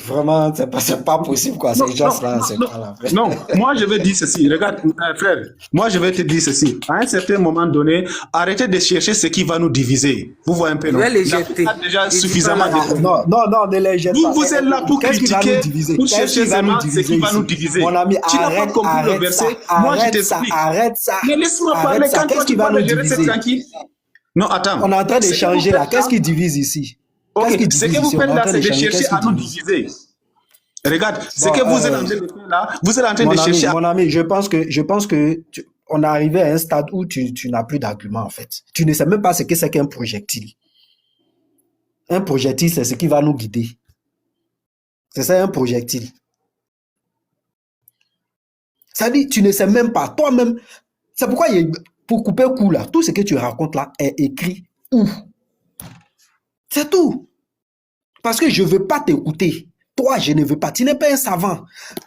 Vraiment, c'est pas possible, quoi. Non, Ces non, gens-là, non, c'est non, pas la peine. non. Moi, je vais dire ceci. Regarde, frère, moi, je vais te dire ceci. À un certain moment donné, arrêtez de chercher ce qui va nous diviser. Vous voyez un peu, Je vais non? les L'Afrique jeter. a déjà Il dit pas suffisamment là. de Ah, problèmes. non, non, non, ne les jette pas. Vous êtes là pour Qu'est-ce qui va nous critiquer, diviser? pour Qu'est-ce qui chercher va nous seulement ce diviser qui va nous ici? diviser. Mon ami, Tu n'as pas compris le arrête ça, verset. Moi, je arrête ça, t'explique. arrête ça, Mais laisse-moi parler. arrête ça. Quand toi, Qu'est-ce qui tu va nous parles, je reste diviser? tranquille. Non, attends. On est en train Ce que vous d'échanger là. faites Qu'est-ce là, qui divise ici? ok, Qu'est-ce qui ce que divise vous ici? On faites est en là, train c'est de d'échanger. chercher Qu'est-ce qui à nous divise? diviser. Regarde, ce Bon, que vous êtes en train de faire là, vous êtes en train de chercher à... mon ami, on est arrivé à un stade où tu n'as plus d'argument en fait. Tu ne sais même pas ce que c'est qu'un projectile. Un projectile, c'est ce qui va nous guider. C'est ça un projectile. Ça dit, tu ne sais même pas, toi-même. C'est pourquoi, pour couper court là, tout ce que tu racontes là est écrit où? C'est tout. Parce que je ne veux pas t'écouter. Toi, je ne veux pas. Tu n'es pas un savant.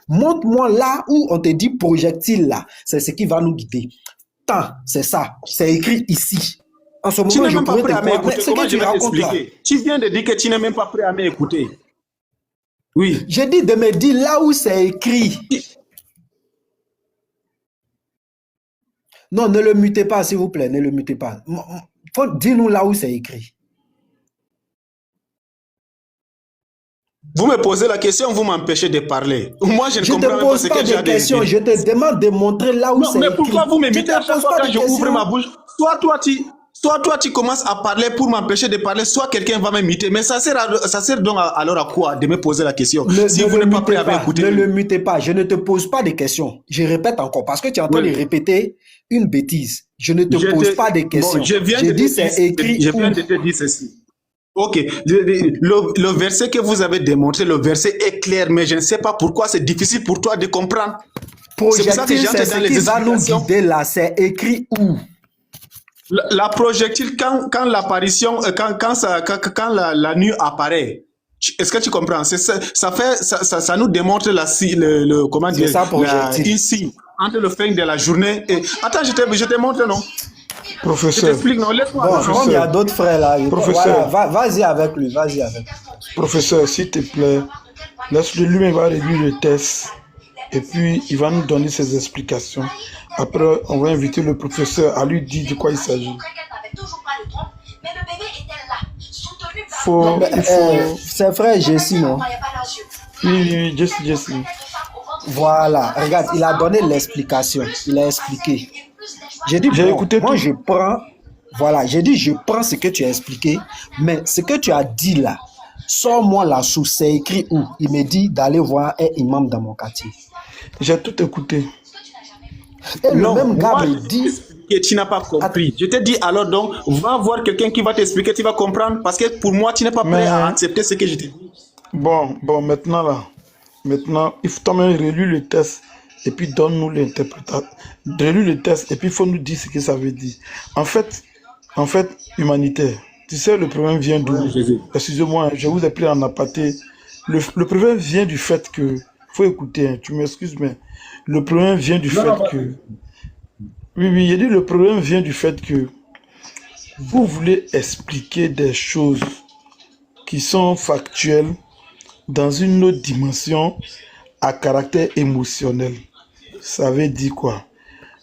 Montre-moi là où on te dit projectile là. C'est ce qui va nous guider. Tant, c'est ça. C'est écrit ici. En ce Tu moment, n'es je même pas pourrais prêt te à croire. Mais m'écouter. ce Comment que je tu vais racontes là, t'expliquer? Tu viens de dire que tu n'es même pas prêt à m'écouter. Oui. j'ai dit de me dire là où c'est écrit. Non, ne le mutez pas, s'il vous plaît. Ne le mutez pas. Dis-nous là où c'est écrit. Vous me posez la question, vous m'empêchez de parler. Moi, je ne Je ne comprends te même pas pose ce pas que j'ai de questions. à Je dire. te demande de montrer là où Non, c'est mais écrit. pourquoi vous Je m'émettez à ne te chaque pose fois pas quand de je ouvre ma questions. bouche? Soit toi, tu commences à parler pour m'empêcher de parler, soit quelqu'un va m'imiter. Mais ça sert donc alors à quoi de me poser la question si vous Ne n'êtes pas prêt mutez à pas, m'écouter? ne le mutez pas. Je ne te pose pas de questions. Je répète encore parce que tu es en train de Oui. répéter une bêtise. Je ne te pose pas de Bon, questions. je viens Je de dis te dire, c'est écrit je où? viens de te dire ceci. Ok, le verset que vous avez démontré, le verset est clair, mais je ne sais pas pourquoi c'est difficile pour toi de comprendre. C'est pour ça que Projectile, j'entre c'est ce dans les qui va nous explications. guider là. C'est écrit où? La projectile, quand l'apparition, quand la nuit apparaît, est-ce que tu comprends? Ça nous démontre comment C'est dire, ça, projectile. ici, entre le fin de la journée et... Attends, je te montre, non? Je Professeur, t'explique, non? Laisse-moi. Bon, Non. comme il y a d'autres frères là, Professeur. voilà, vas-y avec lui, vas-y avec lui. professeur, s'il te plaît, laisse-le, lui-même va réduire le test et puis il va nous donner ses explications. Après, on va inviter le professeur à lui dire de quoi il s'agit. C'est frère Jessie, non? Oui, Jesse. Voilà, regarde, il a donné l'explication, il a expliqué. J'ai dit, J'ai bon, écouté moi tout. je prends, voilà, j'ai dit, je prends ce que tu as expliqué, mais ce que tu as dit là, sors-moi la source, c'est écrit où? Il me dit d'aller voir un imam dans mon quartier. J'ai tout écouté. Et le Non, même gars moi, me je t'ai dit, expliqué, tu n'as pas compris. Je te dis alors donc, va voir quelqu'un qui va t'expliquer, tu vas comprendre. Parce que pour moi, tu n'es pas prêt Mais- à accepter ce que je te dis. Bon, maintenant, il faut quand même relire le test et puis donne-nous l'interprétation. Relire le test et puis il faut nous dire ce que ça veut dire. En fait, humanitaire. Tu sais, le problème vient d'où? Jésus. Excusez-moi, je vous ai pris en aparté. Le problème vient du fait que, faut écouter, hein, tu m'excuses, mais le problème vient du fait que, oui, j'ai dit le problème vient du fait que vous voulez expliquer des choses qui sont factuelles dans une autre dimension à caractère émotionnel. Ça veut dire quoi?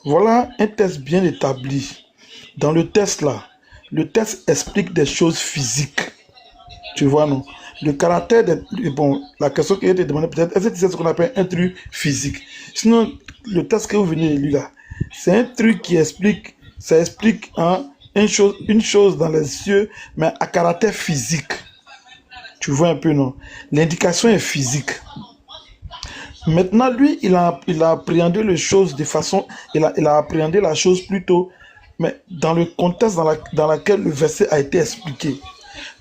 Voilà un test bien établi. Dans le test là, le test explique des choses physiques. Tu vois, non? Le caractère bon, la question qui a été demandée peut-être, est-ce que c'est ce qu'on appelle un truc physique? Sinon, le test que vous venez de lire là, c'est un truc qui explique, ça explique hein, une chose dans les cieux, mais à caractère physique. Tu vois un peu, non? L'indication est physique. Maintenant, lui, il a appréhendé les choses de façon... Il a appréhendé la chose plutôt, mais dans le contexte dans lequel le verset a été expliqué.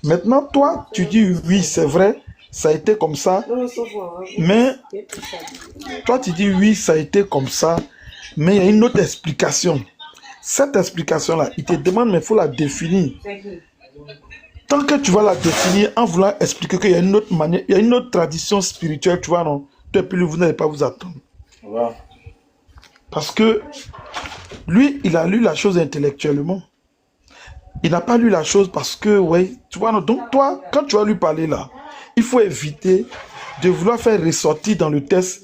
Maintenant, toi, tu dis oui, c'est vrai, ça a été comme ça, mais... Toi, tu dis oui, ça a été comme ça, mais il y a une autre explication. Cette explication-là, il te demande, mais il faut la définir. Tant que tu vas la définir en voulant expliquer qu'il y a une autre manière, il y a une autre tradition spirituelle, tu vois, non? Depuis vous n'allez pas vous attendre. wow. Parce que lui, il a lu la chose intellectuellement. Il n'a pas lu la chose parce que, ouais, tu vois, non? Donc toi, quand tu vas lui parler là, il faut éviter de vouloir faire ressortir dans le test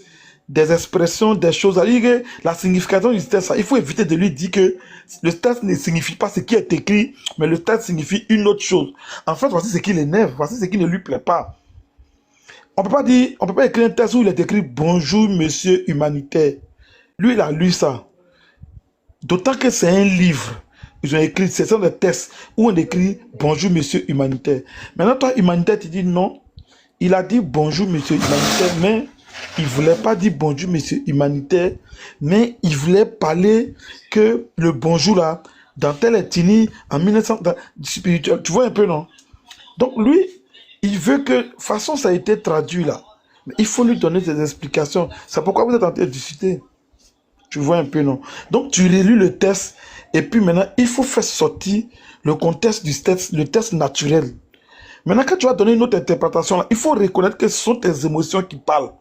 des expressions, des choses. C'est-à-dire que la signification du test, il faut éviter de lui dire que le test ne signifie pas ce qui est écrit, mais le test signifie une autre chose. En fait, voici ce qui l'énerve, voici ce qui ne lui plaît pas. On peut pas écrire un test où il est écrit bonjour monsieur humanitaire. Lui, il a lu ça. D'autant que c'est un livre. Ils ont écrit, ce sont des tests où on écrit bonjour monsieur humanitaire. Maintenant, toi, humanitaire, tu dis non. Il a dit bonjour monsieur humanitaire, mais il ne voulait pas dire bonjour monsieur humanitaire, mais il voulait parler que le bonjour là, dans telle ethnie, en 1900, spirituel, tu vois un peu, non? Donc lui, il veut que, de toute façon, ça a été traduit là. Mais il faut lui donner des explications. C'est pourquoi vous êtes en train de discuter. Tu vois un peu, non? Donc tu relis le test, et puis maintenant, il faut faire sortir le contexte du test, le test naturel. Maintenant, quand tu vas donner une autre interprétation, là, il faut reconnaître que ce sont tes émotions qui parlent.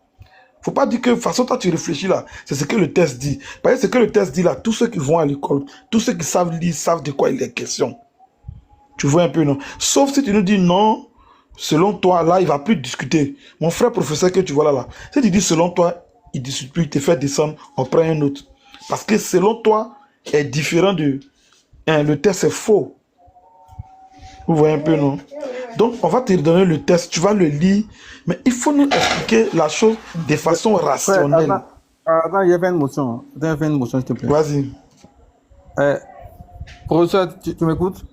Faut pas dire que, de toute façon, toi, tu réfléchis là, c'est ce que le test dit. Parce que ce que le test dit là, tous ceux qui vont à l'école, tous ceux qui savent lire, savent de quoi il est question. Tu vois un peu, non? Sauf si tu nous dis non, selon toi, là, il va plus discuter. Mon frère professeur que tu vois là, si tu dis selon toi, il discute plus, il te fait descendre, on prend un autre. Parce que selon toi, est différent de... le test est faux. Vous voyez un peu, non? Donc, on va te donner le test, tu vas le lire, mais il faut nous expliquer la chose de façon rationnelle. Attends, il y avait une motion. Il y avait une motion, s'il te plaît. Vas-y. Professeur, tu m'écoutes?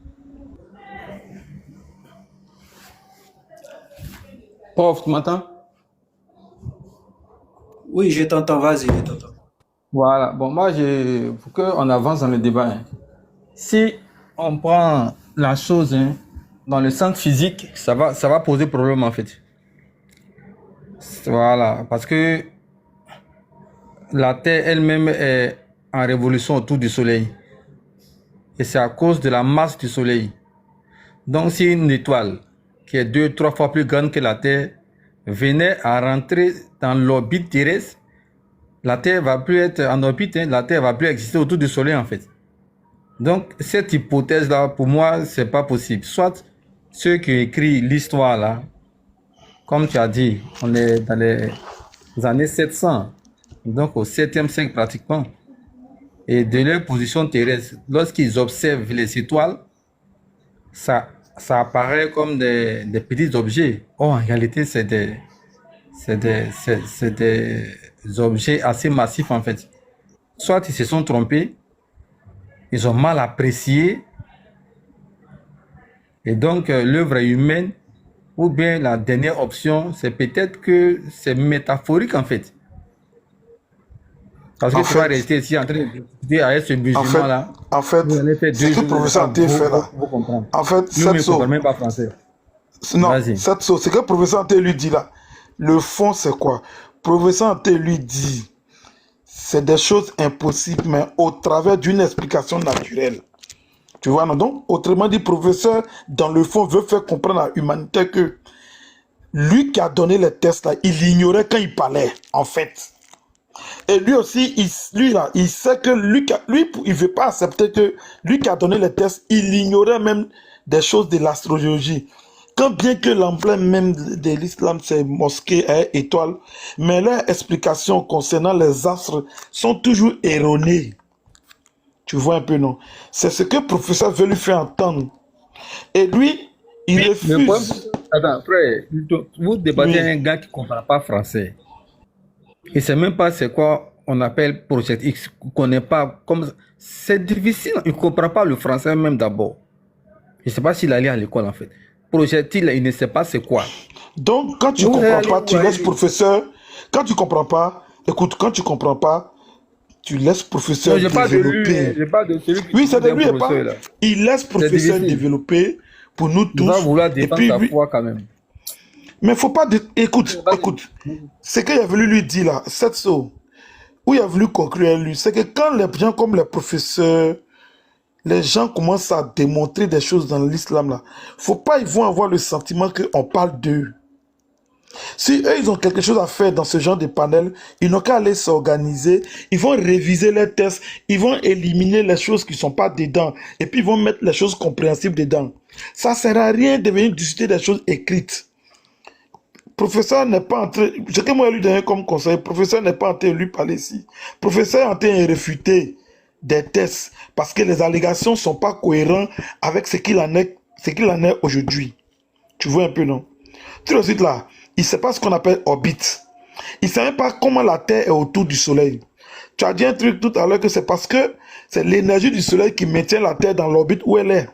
Prof, tu m'entends? Oui, je t'entends, vas-y, je t'entends. Voilà. Bon, moi, pour qu'on avance dans le débat, hein. Si on prend la chose dans le sens physique, ça va poser problème en fait. Voilà, parce que la Terre elle-même est en révolution autour du Soleil. Et c'est à cause de la masse du Soleil. Donc, si une étoile qui est 2-3 fois plus grande que la Terre venait à rentrer dans l'orbite terrestre, la Terre va plus être en orbite, la Terre va plus exister autour du Soleil en fait. Donc, cette hypothèse-là, pour moi, c'est pas possible. Soit ceux qui écrivent l'histoire là, comme tu as dit, on est dans les années 700, donc au 7e siècle pratiquement. Et de leur position terrestre, lorsqu'ils observent les étoiles, ça apparaît comme des petits objets. Or, en réalité, c'est des objets assez massifs en fait. Soit ils se sont trompés, ils ont mal apprécié, et donc l'œuvre est humaine, ou bien la dernière option, c'est peut-être que c'est métaphorique en fait. Parce que tu vas rester ici en train de discuter avec ce musulman-là. En fait, ce que le professeur Anté fait là. En fait, cette sauce. Même pas français. Non, cette sauce, c'est que le professeur Anté lui dit là. Le fond, c'est quoi? Le professeur Anté lui dit, c'est des choses impossibles, mais au travers d'une explication naturelle. Tu vois, non? Donc, autrement dit, le professeur, dans le fond, veut faire comprendre à l'humanité que lui qui a donné les tests là, il ignorait quand il parlait, en fait. Et lui aussi, il sait que lui, il ne veut pas accepter que lui qui a donné les tests, il ignorait même des choses de l'astrologie. Quand bien que l'emblème même de l'islam, c'est mosquée et étoile, mais leurs explications concernant les astres sont toujours erronées. Tu vois un peu, non? C'est ce que le professeur veut lui faire entendre. Et lui, il refuse. Attends, frère, vous débattez un gars qui ne comprend pas français. Il ne sait même pas c'est quoi on appelle Project X. Il ne connaît pas. C'est difficile. Il ne comprend pas le français même d'abord. Je ne sais pas s'il allait à l'école en fait. Projectile, il ne sait pas c'est quoi. Donc, quand tu ne comprends pas, tu laisses professeur. Quand tu ne comprends pas, écoute, quand tu ne comprends pas, tu laisses professeur développer. Oui, c'est de lui et pas. Il laisse professeur développer pour nous tous. Il va vouloir défendre sa foi quand même. Mais il ne faut pas... Écoute. Ce qu'il a voulu lui dire là, cette chose, où il a voulu conclure lui, c'est que quand les gens comme les professeurs, les gens commencent à démontrer des choses dans l'islam là, faut pas, ils vont avoir le sentiment qu'on parle d'eux. Si eux, ils ont quelque chose à faire dans ce genre de panel, ils n'ont qu'à aller s'organiser, ils vont réviser les tests, ils vont éliminer les choses qui ne sont pas dedans, et puis ils vont mettre les choses compréhensibles dedans. Ça ne sert à rien de venir discuter des choses écrites. Professeur n'est pas en train, ce que moi lui donner comme conseil, professeur n'est pas en train de lui parler ici. Professeur est en train de réfuter des tests parce que les allégations ne sont pas cohérentes avec ce qu'il en est, aujourd'hui. Tu vois un peu, non? Tout de suite là, il ne sait pas ce qu'on appelle orbite. Il ne sait même pas comment la Terre est autour du Soleil. Tu as dit un truc tout à l'heure que c'est parce que c'est l'énergie du Soleil qui maintient la Terre dans l'orbite où elle est.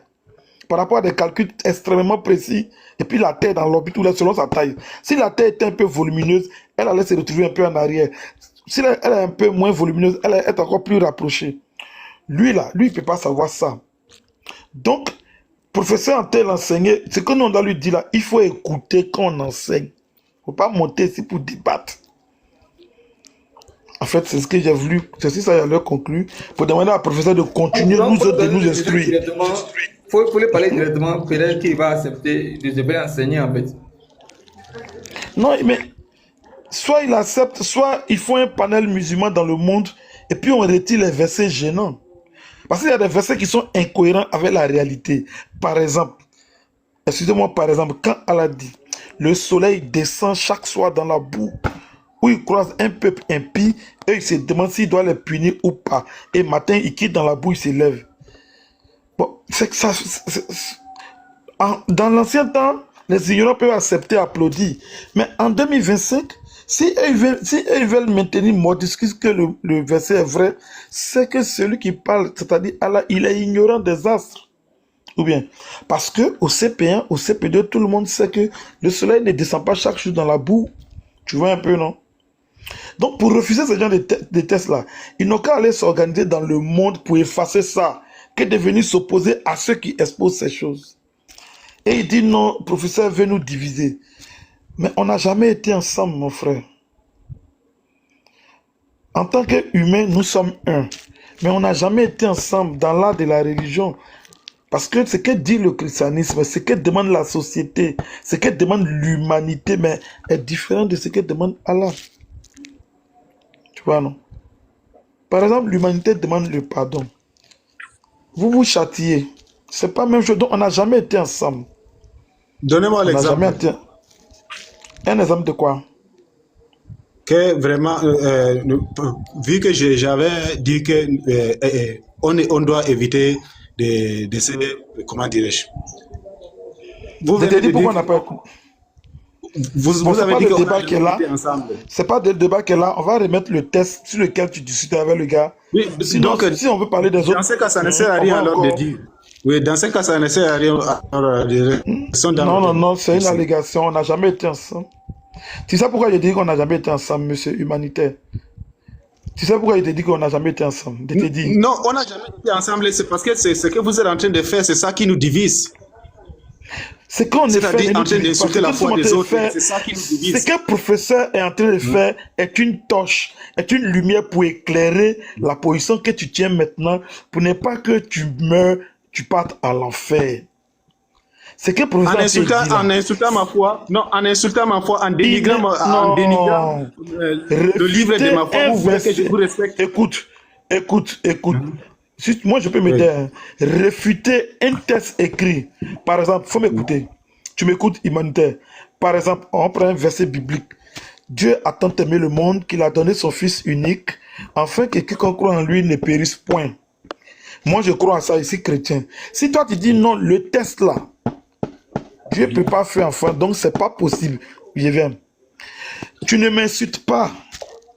Par rapport à des calculs extrêmement précis, et puis la Terre dans l'orbite où elle est selon sa taille. Si la Terre était un peu volumineuse, elle allait se retrouver un peu en arrière. Si elle est un peu moins volumineuse, elle est encore plus rapprochée. Lui là, lui il ne peut pas savoir ça. Donc, professeur en tel enseigner, ce que nous on doit lui dire là, il faut écouter quand on enseigne. Il ne faut pas monter ici pour débattre. En fait, c'est ce que j'ai voulu, c'est ça que j'allais conclure. Il faut demander à professeur de continuer de nous instruire. Il faut lui parler directement, peut-être qu'il va accepter de se enseigner en fait. Non, mais soit il accepte, soit il faut un panel musulman dans le monde et puis on retire les versets gênants. Parce qu'il y a des versets qui sont incohérents avec la réalité. Par exemple, excusez-moi, par exemple, quand Allah dit le soleil descend chaque soir dans la boue, où il croise un peuple impie, et il se demande s'il doit les punir ou pas. Et matin, il quitte dans la boue, il se lève. Bon, c'est que ça. Dans l'ancien temps, les ignorants peuvent accepter, applaudir. Mais en 2025, si ils veulent maintenir modestus que le verset est vrai, c'est que celui qui parle, c'est-à-dire Allah, il est ignorant des astres. Ou bien, parce que au CP1, au CP2, tout le monde sait que le soleil ne descend pas chaque jour dans la boue. Tu vois un peu, non? Donc, pour refuser ce genre de tests-là, ils n'ont qu'à aller s'organiser dans le monde pour effacer ça, que de venir s'opposer à ceux qui exposent ces choses. Et il dit non, professeur veut nous diviser. Mais on n'a jamais été ensemble, mon frère. En tant qu'humains, nous sommes un. Mais on n'a jamais été ensemble dans l'art de la religion. Parce que ce que dit le christianisme, ce que demande la société, ce que demande l'humanité, mais est différent de ce que demande Allah. Tu vois, non? Par exemple, l'humanité demande le pardon. Vous vous châtiez. C'est pas la même chose. Donc, on n'a jamais été ensemble. Donnez-moi l'exemple. Un exemple de quoi? Que vraiment, vu que j'avais dit que on doit éviter de ces, comment dirais-je? Vous venez de dire pourquoi on n'a pas... Vous avez dit qu'on a là. C'est pas le débat qui est là. On va remettre le test sur lequel tu discutais avec le gars. Oui, sinon, donc, si on veut parler des autres... Dans ce cas, ça ne sert à rien alors de dire. Oui, dans ce cas, ça ne sert à rien de dire. Non, c'est une allégation. On n'a jamais été ensemble. Tu sais pourquoi je dis qu'on n'a jamais été ensemble, monsieur humanitaire? Tu sais pourquoi je te dis qu'on n'a jamais été ensemble? Je te dis. Non, on n'a jamais été ensemble. C'est parce que c'est ce que vous êtes en train de faire, c'est ça qui nous divise. C'est qu'on est en train d'insulter la foi des autres. C'est ça qui nous divise. Ce que le professeur est en train de faire est une torche, est une lumière pour éclairer la position que tu tiens maintenant, pour ne pas que tu meurs, tu partes à l'enfer. C'est que en insultant ma foi, non, en insultant ma foi, en dénigrant, le livre de ma foi, vous voulez que je vous respecte. Écoute. Si, moi, je peux m'aider. Oui. Réfuter un texte écrit. Par exemple, il faut m'écouter. Tu m'écoutes, humanitaire. Par exemple, on prend un verset biblique. Dieu a tant aimé le monde qu'il a donné son Fils unique, afin que quiconque croit en lui ne périsse point. Moi, je crois à ça ici, chrétien. Si toi, tu dis non, le test là, Dieu ne peut pas faire enfant, donc c'est pas possible. Je viens. Tu ne m'insultes pas,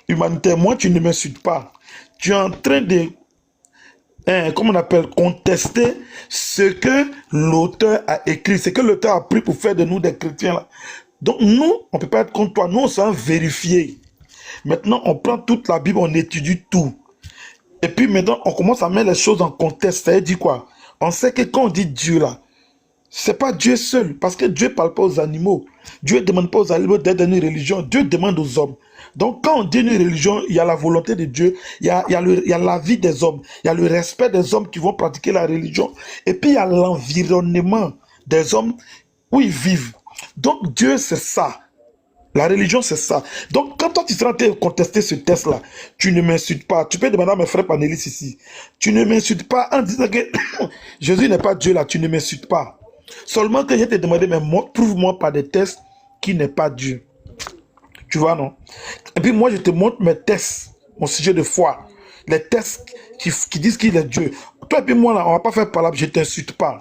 humanitaire. Moi, tu ne m'insultes pas. Tu es en train de, comment on appelle, contester ce que l'auteur a écrit, ce que l'auteur a pris pour faire de nous des chrétiens. Là. Donc nous, on ne peut pas être contre toi. Nous, on s'en vérifier. Maintenant, on prend toute la Bible, on étudie tout. Et puis maintenant, on commence à mettre les choses en contexte. Ça veut dire quoi? On sait que quand on dit Dieu là, c'est pas Dieu seul, parce que Dieu ne parle pas aux animaux. Dieu ne demande pas aux animaux d'être dans une religion. Dieu demande aux hommes. Donc, quand on dit une religion, il y a la volonté de Dieu, il y a la vie des hommes, il y a le respect des hommes qui vont pratiquer la religion, et puis il y a l'environnement des hommes où ils vivent. Donc, Dieu, c'est ça. La religion, c'est ça. Donc, quand toi, tu seras en train de contester ce test-là, tu ne m'insultes pas. Tu peux demander à mes frères panélistes ici. Tu ne m'insultes pas en disant que Jésus n'est pas Dieu là. Tu ne m'insultes pas. Seulement que je t'ai demandé, mais prouve-moi par des tests qui n'est pas Dieu. Tu vois, non? Et puis moi, je te montre mes tests, mon sujet de foi. Les tests qui disent qu'il est Dieu. Toi et puis moi, là, on va pas faire parler, je t'insulte pas.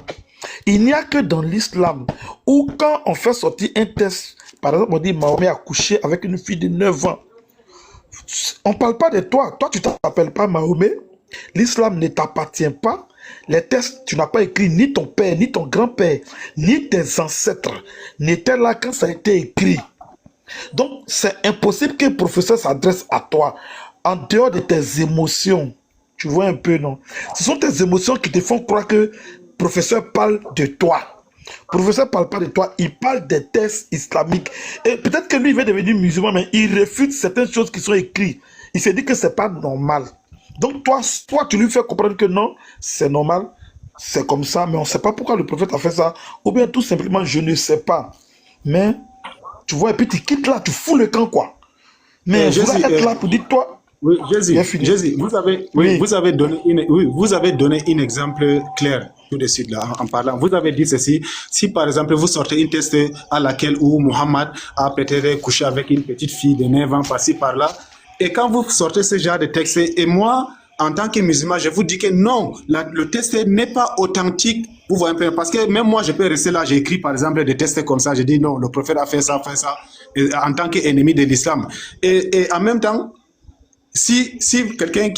Il n'y a que dans l'islam où quand on fait sortir un test, par exemple, on dit Mahomet a couché avec une fille de 9 ans. On ne parle pas de toi. Toi, tu ne t'appelles pas Mahomet. L'islam ne t'appartient pas. Les tests, tu n'as pas écrit ni ton père, ni ton grand-père, ni tes ancêtres n'étaient là quand ça a été écrit. Donc, c'est impossible qu'un professeur s'adresse à toi en dehors de tes émotions. Tu vois un peu, non? Ce sont tes émotions qui te font croire que le professeur parle de toi. Le professeur ne parle pas de toi, il parle des tests islamiques. Et peut-être que lui, il va devenir musulman, mais il refute certaines choses qui sont écrites. Il se dit que ce n'est pas normal. Donc, toi, tu lui fais comprendre que non, c'est normal, c'est comme ça, mais on ne sait pas pourquoi le prophète a fait ça. Ou bien tout simplement, je ne sais pas. Mais, tu vois, et puis tu quittes là, tu fous le camp, quoi. Mais je dois être là pour dire, toi... Oui, Jésus, vous avez donné un exemple clair tout de suite là, en parlant. Vous avez dit ceci, si par exemple vous sortez une test à laquelle où Muhammad a peut-être couché avec une petite fille de 9 ans par-ci par-là, et quand vous sortez ce genre de texte, et moi, en tant que musulman, je vous dis que non, le test n'est pas authentique. Vous voyez un peu, parce que même moi, je peux rester là, j'ai écrit par exemple des tests comme ça, je dis non, le prophète a fait ça, en tant qu'ennemi de l'islam. Et en même temps, si quelqu'un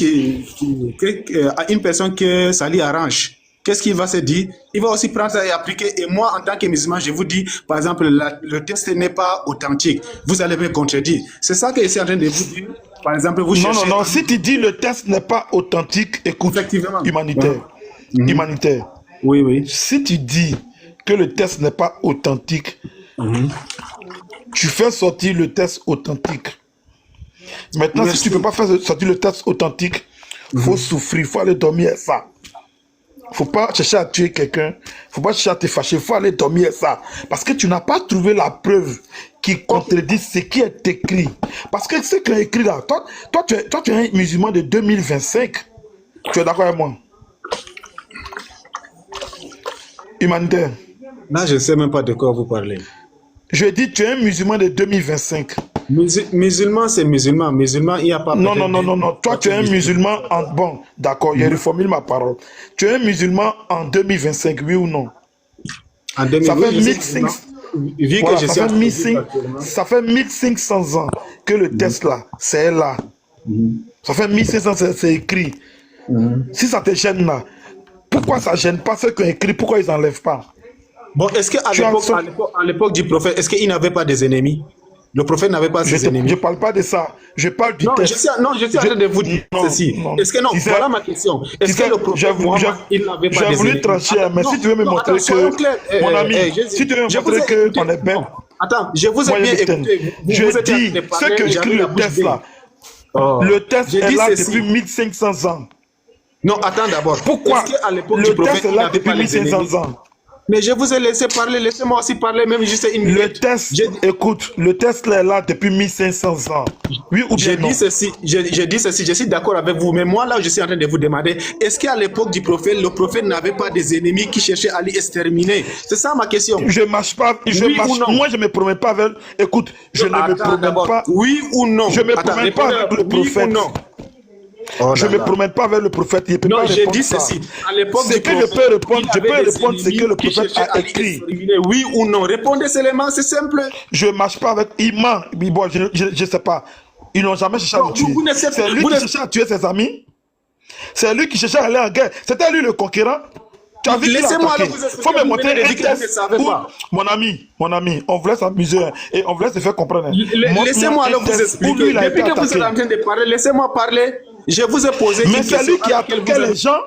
a une personne que ça lui arrange, qu'est-ce qu'il va se dire? Il va aussi prendre ça et appliquer. Et moi, en tant que musulman, je vous dis, par exemple, le test n'est pas authentique. Vous allez me contredire. C'est ça que je suis en train de vous dire. Par exemple, vous cherchez... Non. Si tu dis le test n'est pas authentique, écoute, effectivement, humanitaire. Humanitaire. Oui. Si tu dis que le test n'est pas authentique, tu fais sortir le test authentique. Maintenant, si tu ne peux pas faire sortir le test authentique, il faut souffrir, il faut aller dormir à ça. Il ne faut pas chercher à tuer quelqu'un, il ne faut pas chercher à te fâcher, il faut aller dormir à ça. Parce que tu n'as pas trouvé la preuve qui contredit ce qui est écrit. Parce que ce qui est écrit là, toi tu es un musulman de 2025. Tu es d'accord avec moi? Humanitaire. Là, je ne sais même pas de quoi vous parlez. Je dis, tu es un musulman de 2025. Musulman, c'est musulman. Musulman, il n'y a pas... Non. Toi, tu es un musulman en... Bon, d'accord, il reformule ma parole. Tu es un musulman en 2025, oui ou non? En 2025, ça fait 1500 ans que le test là, c'est là. Ça fait 1500 ans, c'est écrit. Si ça te gêne là, pourquoi ça ne gêne pas ceux qui ont écrit? Pourquoi ils n'enlèvent pas? Bon, est-ce qu'à l'époque du prophète, est-ce qu'il n'avait pas des ennemis? Le prophète n'avait pas ses ennemis. Je ne parle pas de ça. Je parle du test. Je suis en train de vous dire ceci. Est-ce que non? Voilà ma question. Est-ce que le prophète il n'avait pas des ennemis? J'ai voulu trancher, mais si tu veux me montrer que... Mon ami, si tu veux me montrer qu'on est bête... Attends, je vous ai bien écouté. Je dis, ce que j'écris le test là, le test est là depuis 1500 ans. Non, attends d'abord. Pourquoi le test est là depuis 1500 ans? Mais je vous ai laissé parler, laissez-moi aussi parler, même juste une minute. Le test, écoute, le test est là depuis 1500 ans. Oui ou bien non? Je dis ceci, je suis d'accord avec vous, mais moi là, je suis en train de vous demander, est-ce qu'à l'époque du prophète, le prophète n'avait pas des ennemis qui cherchaient à l'exterminer? C'est ça ma question. Je marche pas, moi je me promets pas avec, écoute, je ne me promets pas. Oui ou non? Je me promets pas avec le prophète. Je ne me promène pas vers le prophète. Non, j'ai dit ceci. À l'époque du prophète, je peux répondre ce que le prophète a écrit. Oui ou non? Répondez seulement, c'est simple. Je ne marche pas avec Iman. Bon, je ne sais pas. Ils n'ont jamais cherché à le tuer. C'est lui qui cherchait à tuer ses amis. C'est lui qui cherchait à aller en guerre. C'était lui le conquérant. Laissez-moi vous expliquer. Il faut me montrer un test où, mon ami, on voulait s'amuser et on voulait se faire comprendre. Laissez-moi alors vous expliquer. Depuis que vous êtes en train de parler, laissez-moi parler. Je vous ai posé une question. Mais c'est lui qui a attaqué les gens.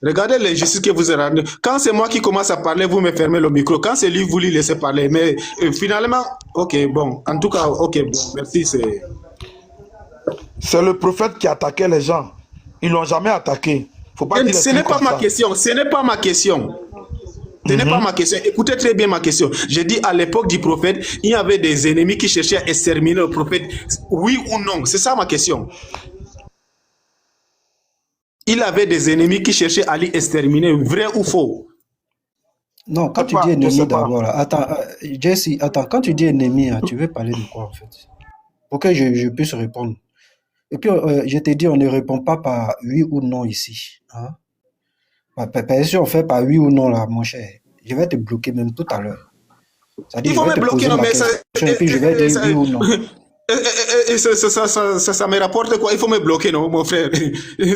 Regardez l'injustice que vous avez rendue. Quand c'est moi qui commence à parler, vous me fermez le micro. Quand c'est lui, vous lui laissez parler. Mais finalement, ok, bon. En tout cas, ok, bon, merci. C'est le prophète qui attaquait les gens. Ils ne l'ont jamais attaqué. Faut pas dire ce n'est pas ma question. Ce n'est pas ma question. Ce n'est pas ma question. Écoutez très bien ma question. J'ai dit à l'époque du prophète, il y avait des ennemis qui cherchaient à exterminer le prophète. Oui ou non? C'est ça ma question. Il avait des ennemis qui cherchaient à l'exterminer. Vrai ou faux? Non, quand C'est tu pas, dis je ennemi sais pas. d'abord, là, attends, Jesse, attends, quand tu dis ennemi, tu veux parler de quoi en fait? Pour que je puisse répondre. Et puis, je t'ai dit, on ne répond pas par oui ou non ici. Hein? Si on fait par oui ou non, là, mon cher, je vais te bloquer même tout à l'heure. Il C'est-à-dire, je faut vais me te bloquer, poser non, ma mais ça, question et puis je vais dire oui ou non. ça me rapporte quoi? Il faut me bloquer, non, mon frère?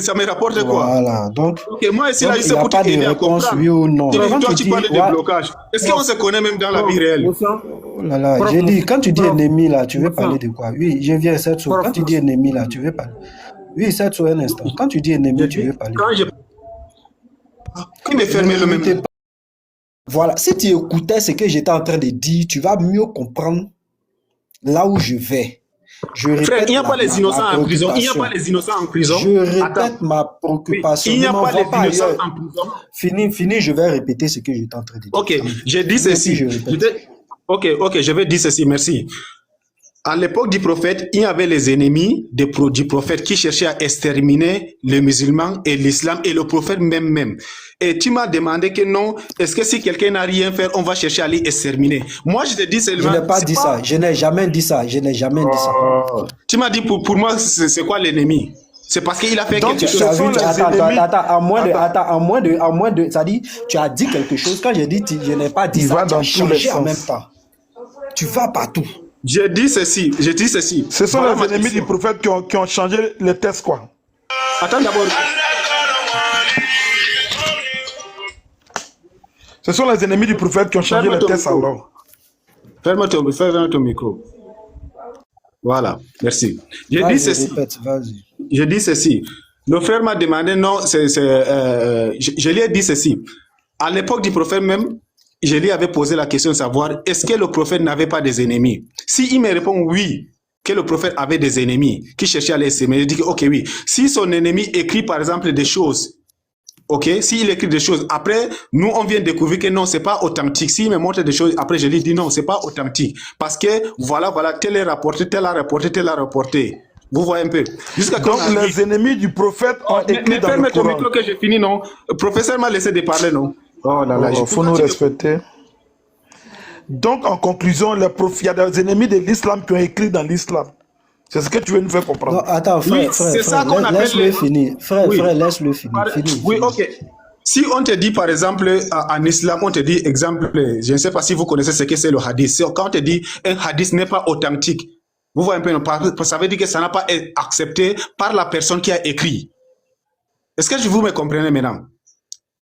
Ça me rapporte quoi? Voilà, Ok, moi ici, là, donc il c'est n'y a pour te pas de aider à réponse comprendre. oui ou non. Quand Toi, tu tu dis, parles de ouais, blocage. Est-ce qu'on se connaît même dans la vie réelle? oh là là, j'ai dit, quand tu dis ennemi, là, tu veux parler de quoi? Oui, je viens, cette chose. Quand tu dis ennemi, là, tu veux parler. Oui, cette chose, un instant. Quand tu dis Je ennemi, tu dis, veux parler de quand quoi? je... Qui me ferme le même? Voilà, si tu écoutais ce que j'étais en train de dire, tu vas mieux comprendre là où je vais. Je Frère, répète il n'y a pas les innocents en prison. Il n'y a pas préoccupation. les innocents en prison. Je Attends. répète ma Oui, préoccupation. il n'y Ne a pas m'envoie les pas innocents ailleurs. en prison. Fini, je vais répéter ce que j'étais en train de dire. Ok, j'ai dit Fini, et puis ceci. je répète. Ok, je vais dire ceci, merci. À l'époque du prophète, il y avait les ennemis du prophète qui cherchaient à exterminer les musulmans et l'islam et le prophète même. Et tu m'as demandé que non, est-ce que si quelqu'un n'a rien fait, on va chercher à les exterminer? Moi, je te dis Je seulement... n'ai pas dit ça. Je n'ai jamais dit ça. Je n'ai jamais dit ça. Tu m'as dit, pour moi, c'est quoi l'ennemi? C'est parce qu'il a fait Donc, quelque Tu chose. as ce sont vu, les attends, ennemis. à moins de, ça dit, tu as dit quelque chose. Quand j'ai dit, je n'ai pas dit Il ça, va tu as dans tous les changé en même sens. temps. Tu vas partout. J'ai dit ceci. Ce sont Voilà les ma ennemis question. du prophète qui ont changé les tests, quoi. Attends d'abord. Ce sont les ennemis du prophète qui ont changé Ferme les ton tests micro. alors. Ferme ton micro. Voilà, merci. J'ai dit Vas-y, ceci. répète, vas-y. Je dis ceci. Le frère m'a demandé, non, je lui ai dit ceci. À l'époque du prophète même, je lui avais posé la question de savoir, est-ce que le prophète n'avait pas des ennemis? Si il me répond oui, que le prophète avait des ennemis qui cherchaient à les s'aimer, je dis que, ok, oui. Si son ennemi écrit, par exemple, des choses, ok, s'il écrit des choses, après, nous, on vient découvrir que non, c'est pas authentique. S'il me montre des choses, après, je lui dis non, c'est pas authentique. Parce que, voilà, tel est rapporté, tel a rapporté, tel a rapporté. Vous voyez un peu. Jusqu'à Donc, les ennemis du prophète ont écrit mais dans le ferme ton Coran. micro que j'ai fini, non? Le professeur m'a laissé de parler, non? Oh là là, Il faut nous respecter. Donc, en conclusion, il y a des ennemis de l'islam qui ont écrit dans l'islam. C'est ce que tu veux nous faire comprendre. Non, attends, Oui, frère, c'est ça qu'on appelle laisse-le les... finir. Frère, Oui. laisse-le finir. Oui, ok. Si on te dit, par exemple, en islam, on te dit, exemple, je ne sais pas si vous connaissez ce que c'est le hadith. Quand on te dit un hadith n'est pas authentique, vous voyez un peu, ça veut dire que ça n'a pas été accepté par la personne qui a écrit. Est-ce que vous me comprenez maintenant?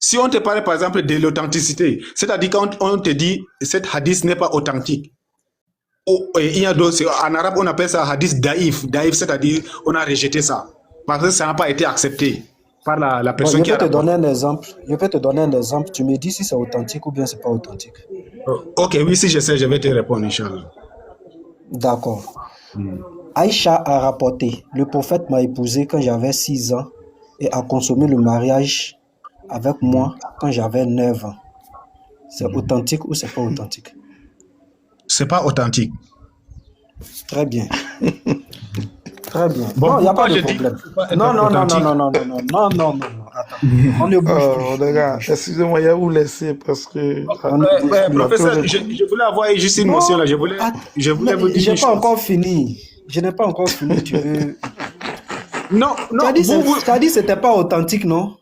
Si on te parle, par exemple, de l'authenticité, c'est-à-dire quand on te dit, cet hadith n'est pas authentique. Il y a d'autres, en arabe, on appelle ça hadith daïf. Daïf, c'est-à-dire, on a rejeté ça. Parce que ça n'a pas été accepté par la personne qui a rapporté. Je peux te donner un exemple. Tu me dis si c'est authentique ou bien c'est pas authentique. Ok, oui, si je sais, je vais te répondre, Inch'Allah. D'accord. Aïcha a rapporté, le prophète m'a épousé quand j'avais 6 ans et a consommé le mariage avec moi quand j'avais 9 ans. C'est authentique ou c'est pas authentique? C'est pas authentique. Très bien. Très bien. Bon, non, il n'y a pas de je dis problème. que c'est pas Non. authentique. Attends. On ne bouge Oh, plus. les gars, excusez-moi, il y a où laisser parce que. Professeur, je voulais avoir juste une motion là. Je voulais vous dire Je une n'ai pas chose. encore fini. Je n'ai pas encore fini. Tu veux. Non, Tu as dit que ce n'était pas authentique, non?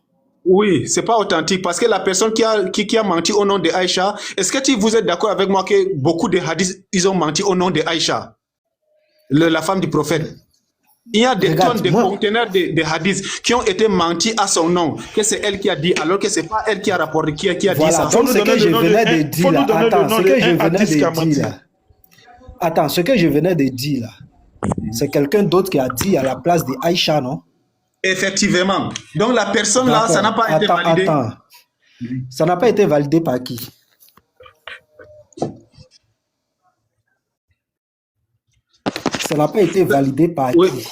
Oui, c'est pas authentique parce que la personne qui a menti au nom de Aïcha, est-ce que vous êtes d'accord avec moi que beaucoup de hadiths, ils ont menti au nom de Aïcha, la femme du prophète? Il y a des tonnes de conteneurs de hadiths qui ont été mentis à son nom, que c'est elle qui a dit, alors que c'est pas elle qui a rapporté, qui a dit ça. Donc ce que je venais de dire là, attends, ce que je venais de dire là, attends, ce que je venais de dire là, c'est quelqu'un d'autre qui a dit à la place de Aïcha, non? Effectivement. Donc la personne là, ça n'a pas été validé. Attends. Ça n'a pas été validé par qui? Ça n'a pas été validé par Oui, qui?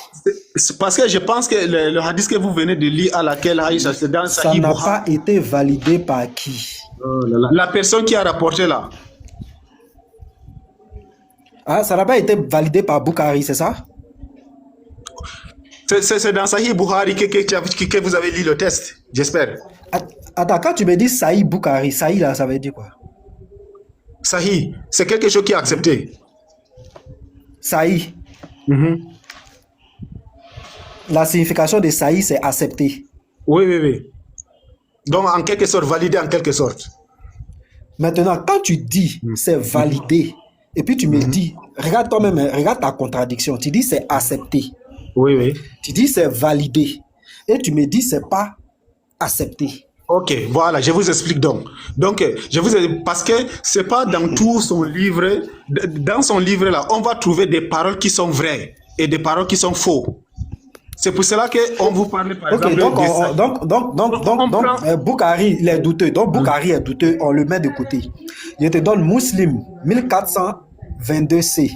c'est parce que je pense que le hadith que vous venez de lire à laquelle Aïcha, c'est dans Ça Sahih n'a Bukhari. pas été validé par qui? La personne qui a rapporté là. Ah, ça n'a pas été validé par Bukhari, c'est ça? C'est dans Sahih Bukhari que vous avez lu le test, j'espère. Attends, quand tu me dis Saïd Boukari, Saïd là, ça veut dire quoi? Sahih, c'est quelque chose qui est accepté. Saïd. Mhm. La signification de Saïd, c'est accepté. Oui, oui, oui. Donc, en quelque sorte, validé en quelque sorte. Maintenant, quand tu dis c'est validé, et puis tu me dis, regarde toi-même, hein, regarde ta contradiction. Tu dis c'est accepté. Oui, oui. Tu dis c'est validé. Et tu me dis c'est pas accepté. Ok, voilà, je vous explique donc. Donc, parce que c'est pas dans tout son livre, dans son livre là, on va trouver des paroles qui sont vraies et des paroles qui sont faux. C'est pour cela qu'on vous parle par Ok, exemple. donc, Boukari, il est douteux. Donc, Boukari est douteux, on le met de côté. Je te donne Muslim 1422c.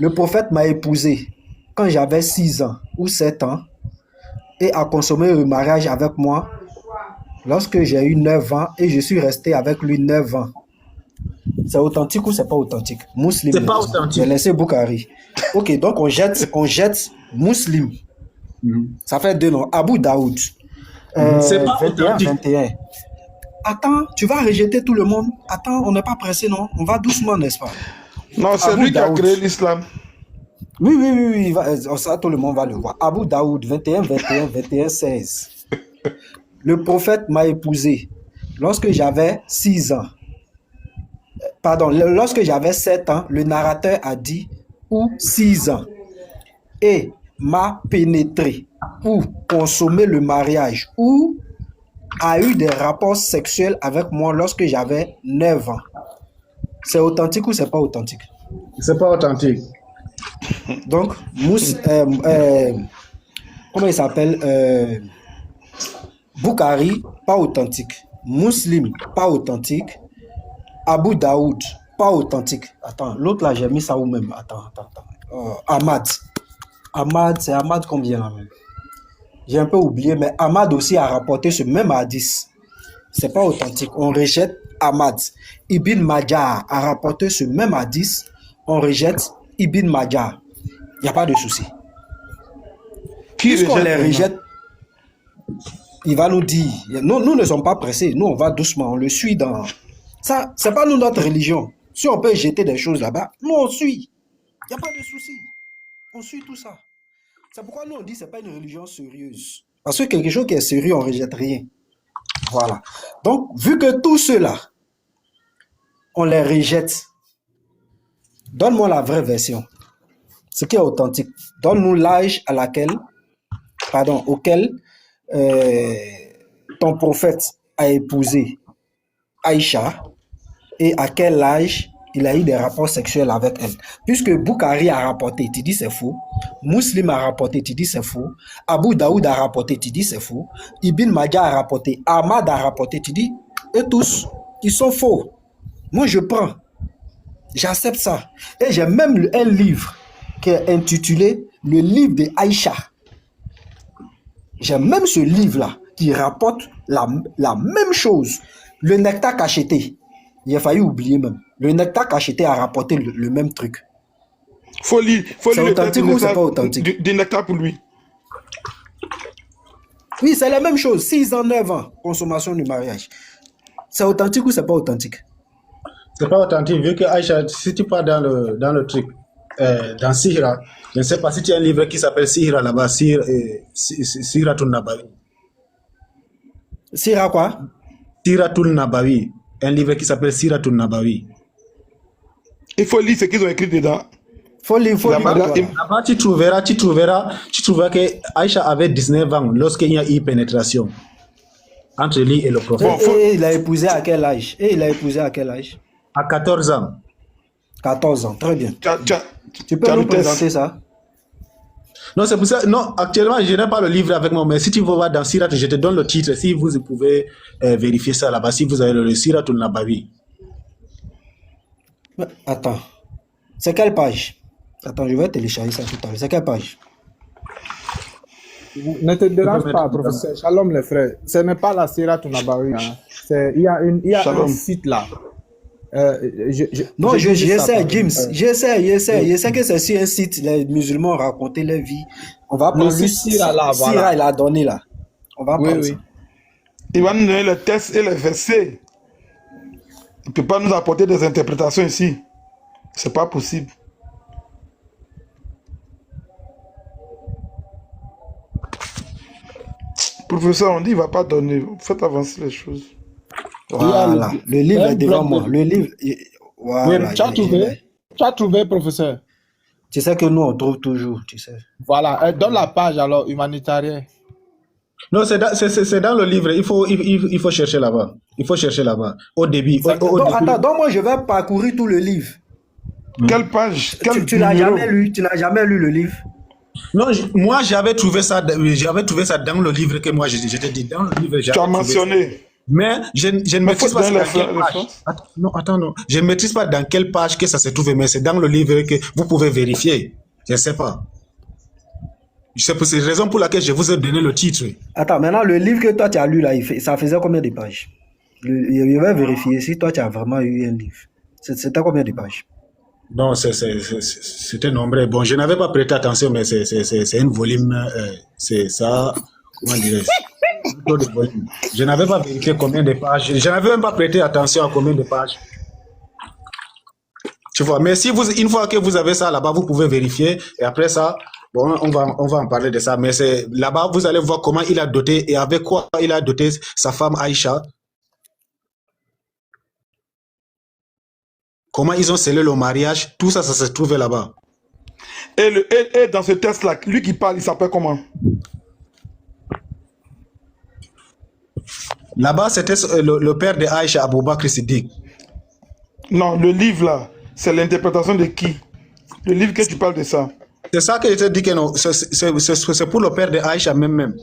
Le prophète m'a épousé quand j'avais 6 ans ou 7 ans et a consommé le mariage avec moi lorsque j'ai eu 9 ans et je suis resté avec lui 9 ans. C'est authentique ou c'est pas authentique? Muslim. C'est pas authentique. J'ai laissé Boukari. Ok, donc on jette Muslim. Ça fait 2 noms. Abu Daoud. C'est pas 21, authentique. 21. Attends, tu vas rejeter tout le monde. Attends, on n'est pas pressé, non? On va doucement, n'est-ce pas? Non, c'est Abu lui qui a Daoud. créé l'islam. Oui, ça tout le monde va le voir. Abu Daoud, 21, 21, 21, 16. Le prophète m'a épousé lorsque j'avais 6 ans. Pardon, lorsque j'avais 7 ans, le narrateur a dit ou 6 ans et m'a pénétré ou consommé le mariage ou a eu des rapports sexuels avec moi lorsque j'avais 9 ans. C'est authentique ou c'est pas authentique? C'est pas authentique. Donc, comment il s'appelle? Boukari, pas authentique. Muslim, pas authentique. Abu Daoud, pas authentique. Attends, l'autre là, j'ai mis ça où même? Attends. Ahmad. Ahmad, c'est Ahmad combien là même? J'ai un peu oublié, mais Ahmad aussi a rapporté ce même hadith. C'est pas authentique. On rejette Ahmad. Ibn Majah a rapporté ce même hadith. On rejette Ibn Majah. Il n'y a pas de souci. Puisqu'on les rejette, il va nous dire, nous ne sommes pas pressés, nous on va doucement, on le suit dans... Ça, c'est pas nous notre religion. Si on peut jeter des choses là-bas, nous on suit. Il n'y a pas de souci. On suit tout ça. C'est pourquoi nous on dit que ce n'est pas une religion sérieuse. Parce que quelque chose qui est sérieux, on ne rejette rien. Voilà. Donc, vu que tout cela, on les rejette, donne-moi la vraie version. Ce qui est authentique. Donne-nous l'âge auquel ton prophète a épousé Aïcha et à quel âge il a eu des rapports sexuels avec elle. Puisque Boukari a rapporté, tu dis c'est faux. Muslim a rapporté, tu dis c'est faux. Abu Daoud a rapporté, tu dis c'est faux. Ibn Majah a rapporté, Ahmad a rapporté, tu dis, et tous, ils sont faux. Moi je prends, j'accepte ça. Et j'ai même un livre qui est intitulé Le livre de Aïcha. J'ai même ce livre-là qui rapporte la même chose. Le nectar cacheté. Il a failli oublier même. Le nectar cacheté a rapporté le même truc. Faut lire c'est authentique ou c'est pas authentique? Du nectar pour lui. Oui, c'est la même chose. 6 ans, 9 ans, consommation du mariage. C'est authentique ou c'est pas authentique? C'est pas authentique, vu que Aïcha, si tu pars dans le truc, dans Sihra, je ne sais pas si tu as un livre qui s'appelle Sihra là-bas, Sihratul Nabawi. Sihra quoi? Sihratul Nabawi. Un livre qui s'appelle Sihratul Nabawi. Il faut lire ce qu'ils ont écrit dedans. Faut lire. Là-bas, tu trouveras que Aïcha avait 19 ans lorsqu'il y a eu pénétration entre lui et le prophète. Et il a épousé à quel âge? À 14 ans. 14 ans, très bien. Tu peux nous présenter ça? Non, c'est pour ça. Non, actuellement, je n'ai pas le livre avec moi, mais si tu veux voir dans Sirat, je te donne le titre. Si vous pouvez vérifier ça là-bas, si vous avez le Sihratul Nabawi. Attends. C'est quelle page? Attends, je vais télécharger ça tout à l'heure. C'est quelle page? Ne te dérange pas, professeur. Shalom, les frères. Ce n'est pas la Sihratul Nabawi. Hein. Il y a un site là. Non, j'essaie, James. J'essaie que c'est sur un site, les musulmans ont raconté leur vie. On va prendre le Sihra là, voilà. Sihra, il a donné là. On va prendre ça. Il va nous donner les textes et les versets. Il ne peut pas nous apporter des interprétations ici. C'est pas possible. Professeur, on dit il ne va pas donner. Faites avancer les choses. Voilà, le livre est devant moi. Le livre, voilà. Oui, tu as trouvé, professeur. Tu sais que nous, on trouve toujours, tu sais. Voilà, donne la page alors, humanitaire. Non, c'est dans le livre. Il faut chercher là-bas. Il faut chercher là-bas. Au début. Attends, donc moi, je vais parcourir tout le livre. Quelle page? Tu n'as jamais lu, le livre? Non, moi, j'avais trouvé ça dans le livre que moi, je t'ai dit. Dans le livre, tu as mentionné. Mais je ne maîtrise pas dans quelle page. Non. Je ne maîtrise pas dans quelle page que ça se trouve, mais c'est dans le livre que vous pouvez vérifier. Je ne sais pas. C'est pour cette raison pour laquelle je vous ai donné le titre. Attends, maintenant, le livre que toi, tu as lu, là, ça faisait combien de pages? Je vais vérifier si toi, tu as vraiment eu un livre. C'était combien de pages? Non, c'était nombreux. Bon, je n'avais pas prêté attention, mais c'est un volume. C'est ça. Comment dirais-je? Je n'avais pas vérifié combien de pages. Je n'avais même pas prêté attention à combien de pages. Tu vois, mais si une fois que vous avez ça là-bas, vous pouvez vérifier. Et après ça, bon, on va en parler de ça. Mais là-bas, vous allez voir comment il a doté et avec quoi il a doté sa femme Aïcha. Comment ils ont scellé le mariage. Tout ça, ça se trouvait là-bas. Et dans ce texte-là, lui qui parle, il s'appelle comment? Là-bas, c'était le père de Aïcha, Abou Bakr Siddiq. Non, le livre là, c'est l'interprétation de qui? Le livre que tu parles de ça. C'est ça que je te dis que non, c'est pour le père de Aïcha même.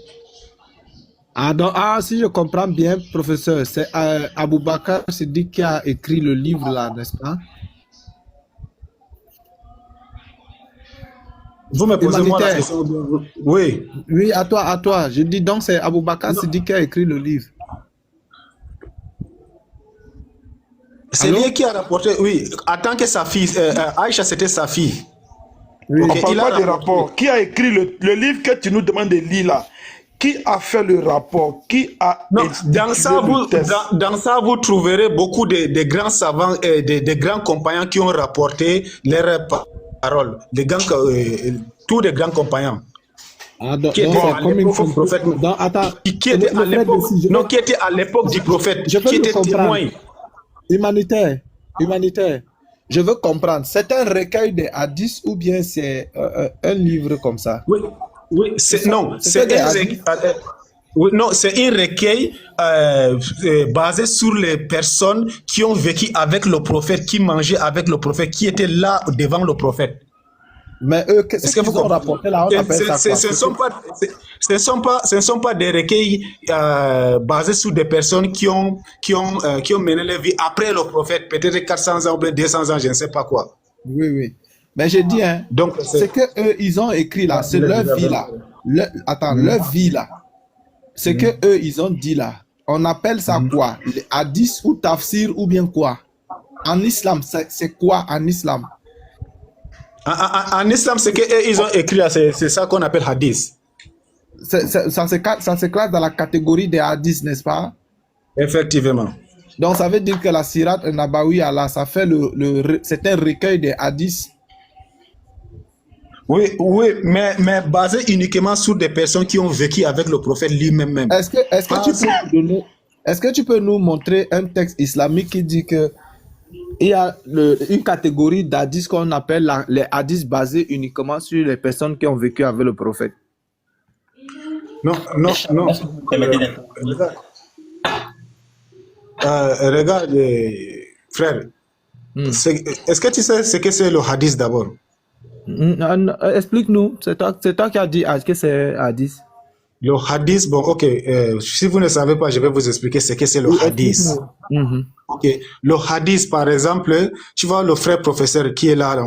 Si je comprends bien, professeur, c'est Abou Bakr Siddiq qui a écrit le livre là, n'est-ce pas? Vous me posez moi la question. Oui. Oui, à toi. Je dis donc c'est Abou Bakr Siddiq qui a écrit le livre. C'est lui qui a rapporté, oui, en tant que sa fille, Aïcha c'était sa fille. Oui. On ne parle pas de rapport. Qui a écrit le livre que tu nous demandes de lire là? Qui a fait le rapport? Qui a dans ça, vous trouverez beaucoup de grands savants et de grands compagnons qui ont rapporté leurs paroles. Tous les grands compagnons. Qui étaient à l'époque du prophète, qui étaient témoins. Humanitaire. Je veux comprendre. C'est un recueil de hadiths ou bien c'est un livre comme ça? Oui, c'est un recueil basé sur les personnes qui ont vécu avec le prophète, qui mangeaient avec le prophète, qui étaient là devant le prophète. Mais eux, qu'est-ce qu'ils ont rapporté là? Ce ne sont pas des recueils basés sur des personnes qui ont mené leur vie après le prophète, peut-être 400 ans ou 200 ans, je ne sais pas quoi. Oui. Mais j'ai dit, donc c'est que eux, ils ont écrit là, c'est leur vie là. Leur vie là. C'est que eux, ils ont dit là. On appelle ça quoi? Les hadiths ou tafsir ou bien quoi? En islam, c'est quoi en islam? En islam, c'est qu'ils ont écrit là, c'est ça qu'on appelle hadith. Ça se classe dans la catégorie des hadiths, n'est-ce pas? Effectivement. Donc ça veut dire que la Sirat al-Nabawi, ça fait c'est un recueil des hadiths. Oui, mais basé uniquement sur des personnes qui ont vécu avec le prophète lui-même. Est-ce que tu peux nous montrer un texte islamique qui dit que il y a une catégorie d'hadiths qu'on appelle les hadiths basés uniquement sur les personnes qui ont vécu avec le prophète? Non. Regarde, frère. Est-ce que tu sais ce que c'est le hadith d'abord? Explique-nous. C'est toi qui as dit que c'est hadith. Le hadith, bon, ok. Si vous ne savez pas, je vais vous expliquer ce que c'est le hadith. Ok. Le hadith, par exemple, tu vois le frère professeur qui est là,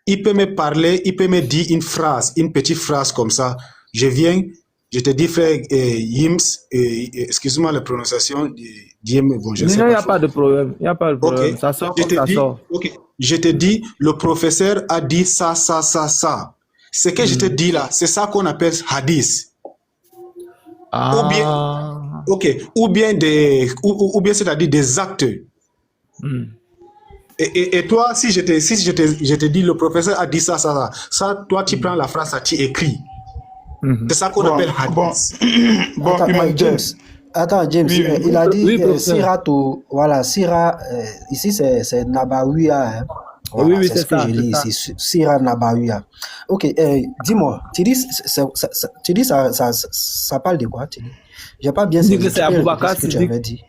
il peut me parler, il peut me dire une phrase, une petite phrase comme ça. Je te dis, frère Yims, excuse-moi la prononciation, Yims, bon, je ne sais pas. Il n'y a pas de problème. Okay. Ça sort comme ça sort. Ok. Je te dis, le professeur a dit ça. Ce que je te dis là, c'est ça qu'on appelle hadith. Ou bien, Ok. Ou bien ou bien c'est-à-dire des actes. Et toi, si je te dis le professeur a dit ça, toi tu prends la phrase, ça tu écris. C'est ça qu'on appelle hadith. Bon, Attends, humanitaire. James, Oui, oui. il a dit Oui, professeur. Sira, voilà, Sira, ici c'est Nabawiya. Hein. Voilà, Oui, c'est c'est ce que ça, je c'est lis ça. ici, Sira Nabawiya. Ok, dis-moi, tu dis, ça parle de quoi, tu dis? J'ai pas bien Il dit saisi, que tu c'est peux répéter Aboubakar ce que tu Siddiq. avais dit.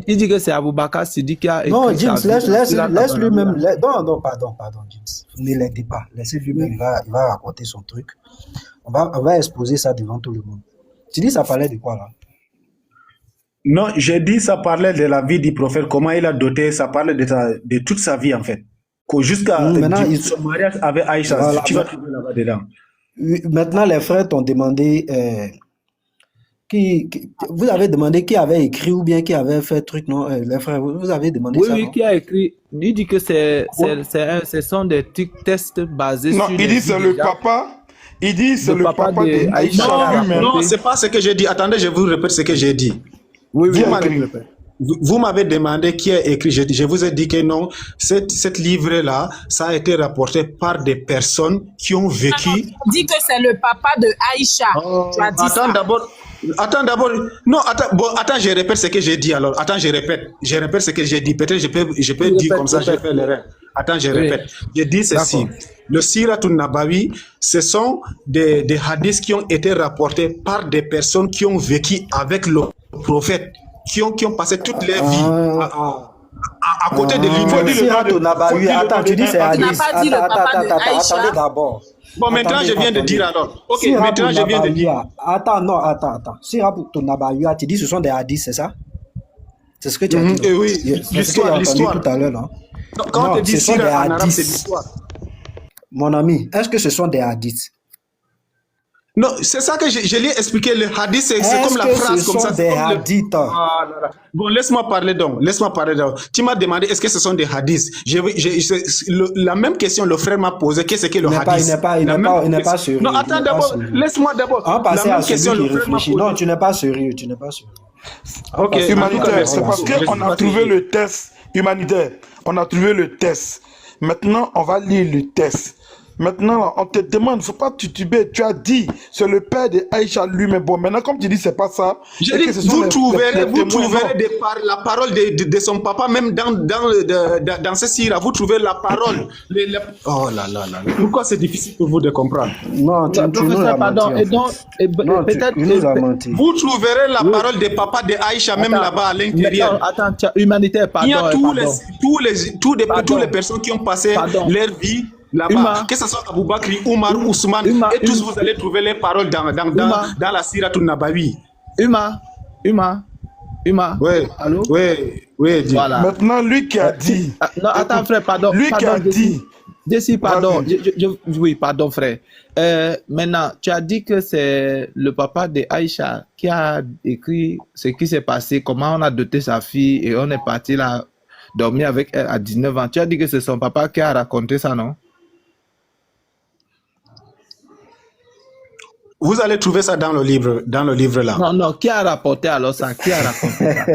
Il dit que c'est Aboubakar Siddiq qui a Non, écrit James, sa vie. laisse lui-même. Non, pardon, James. Ne l'aidez pas. Laissez lui-même, il va raconter son truc. On va exposer ça devant tout le monde. Tu dis, ça parlait de quoi là? Non, j'ai dit ça parlait de la vie du prophète, comment il a doté, ça parlait de toute sa vie en fait. Jusqu'à Maintenant, son mariage avec Aïcha, voilà, tu vas trouver là-bas dedans. maintenant, les frères t'ont demandé vous avez demandé qui avait écrit ou bien qui avait fait truc, non? Les frères, vous avez demandé Oui, ça, oui, non? qui a écrit. Il dit que ce sont des tests basés Non, sur il les dit c'est vies le déjà. papa. Il dit c'est Le le papa papa de de Aïcha Aïcha a lui-même. Non, c'est pas ce que j'ai dit. Attendez, je vous répète ce que j'ai dit. Oui, oui, Qui a oui, écrit? oui. Vous m'avez demandé qui a écrit. Je vous ai dit que non, cette livre-là, ça a été rapporté par des personnes qui ont vécu. Dit que c'est le papa de Aïcha. Tu as dit ça. Attends d'abord. Non, attends, je répète ce que j'ai dit alors. Attends, je répète ce que j'ai dit. Peut-être je peux Oui, dire répète, comme ça, je répète. fais l'erreur. Attends, je Oui. répète. J'ai dit ceci. D'accord. Le Siratul Nabawi, ce sont des hadiths qui ont été rapportés par des personnes qui ont vécu avec le prophète, qui ont passé toute leur vie à côté de lui. Faut dire le nom Siratul de- Nabawi. faut dire le Attends, nom tu de- dis c'est Tu n'as hadith. pas dit le papa de Aïcha. Attendez d'abord. Bon, maintenant, je viens de dire alors. Ok, Siratul maintenant, je viens de dire. Nabawiya. Attends. Siratul Nabawiya, tu dis ce sont des hadiths, c'est ça? C'est ce que tu as dit. Eh non? oui, C'est ce que j'ai l'histoire, entendu l'histoire. tout à l'heure, non? Non, quand on Non, te dit ce sont sira des en arabe, c'est hadiths. l'histoire. Mon ami, est-ce que ce sont des hadiths? Non, c'est ça que je l'ai expliqué. Le hadith, c'est Est-ce comme la que phrase, ce comme sont ça. des C'est comme le- hadiths? Ah là là. Bon, laisse-moi parler donc. Tu m'as demandé est-ce que ce sont des hadiths. La même question, le frère m'a posé. Qu'est-ce que le hadith? Il n'est pas sérieux. Non, il attends n'est pas d'abord. sérieux. Laisse-moi d'abord. On va passer La à même question, celui le qui frère m'a réfléchit. posé. Non, tu n'es pas sérieux. Ok, en tout cas, Humanitaire, merci. c'est parce Je qu'on suis a pas trouvé sérieux. le test. Humanitaire, on a trouvé le test. Maintenant, on va lire le test. Maintenant, on te demande, faut pas tituber. Tu as dit, c'est le père de Aïcha lui-même. Bon, maintenant, comme tu dis, c'est pas ça. Je et dis, que ce sont vous les trouverez témoins, la parole de son papa, même dans ce sira, vous trouvez la parole. Oh là là là là. Pourquoi c'est difficile pour vous de comprendre? Non, tu nous Professeur, as pardon. menti. Et donc, Non, tu peut-être. nous as menti. Vous trouverez la Oui. parole des papas de Aïcha, même Attends, là-bas à non, l'intérieur. attends, humanitaire, Il y a pardon. toutes les personnes qui ont passé Pardon. leur vie là-bas. Uma. Que ce soit Abou Bakri, Omar, Ousmane, Uma, et tous vous allez trouver les paroles dans la Siratul Nabawi. Uma. Oui, Allô? oui, dis. Voilà. Maintenant, lui qui a dit. Ah, non, attends, frère, pardon. Lui qui a dit. Jessie, pardon. Vas-y. Oui, pardon, frère. Maintenant, tu as dit que c'est le papa de Aïcha qui a écrit ce qui s'est passé, comment on a doté sa fille et on est parti là dormir avec elle à 19 ans. Tu as dit que c'est son papa qui a raconté ça, non? Vous allez trouver ça dans le livre là. Non, qui a rapporté alors ça? Qui a raconté ça?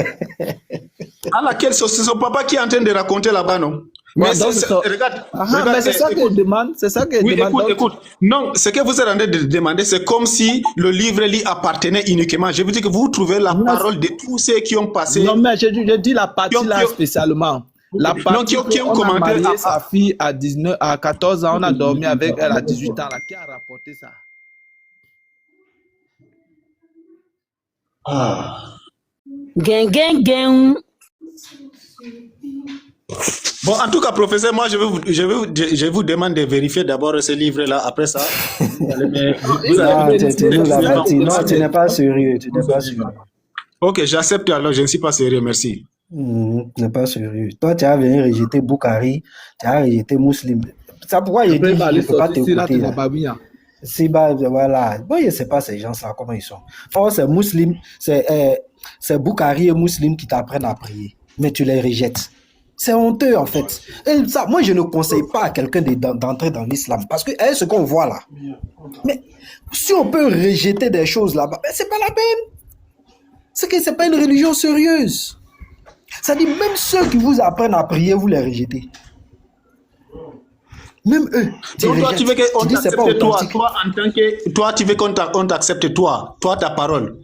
À laquelle c'est son papa qui est en train de raconter là-bas, non? Mais donc, regarde, mais c'est ça écoute. qu'elle demande. C'est ça qu'elle Oui, demande. donc- écoute. Non, ce que vous êtes en train de demander, c'est comme si le livre lui appartenait uniquement. Je veux dire que vous trouvez la parole de tous ceux qui ont passé. Non, mais je dis la partie là spécialement. La Non, partie qui ont on a commenté marié sa fille à 14 ans, on a dormi avec elle à 18 ans. Là. Qui a rapporté ça? Gang. Bon, en tout cas, professeur, moi, je vous demande de vérifier d'abord ce livre-là. Après ça, vous allez Non, tu nous as menti. Non, tu n'es pas sérieux. Ok, j'accepte alors, je ne suis pas sérieux, merci. Tu n'es pas sérieux. Toi, tu as venu rejeter Boukari, tu as rejeté Muslim. C'est pourquoi il dit qu'il ne peut pas t'écouter. Si, voilà. Bon, je ne sais pas ces gens-là, comment ils sont. Or, c'est Muslim, c'est Boukari et Muslim qui t'apprennent à prier. Mais tu les rejettes. C'est honteux, en fait. Et ça, moi, je ne conseille pas à quelqu'un d'entrer dans l'islam. Parce que ce qu'on voit là. Mais si on peut rejeter des choses là-bas, ben, c'est pas la peine. C'est que c'est pas une religion sérieuse. Ça dit, même ceux qui vous apprennent à prier, vous les rejetez. Même eux. Donc toi, tu veux qu'on t'accepte toi en tant que... Toi, tu veux qu'on t'accepte toi ta parole.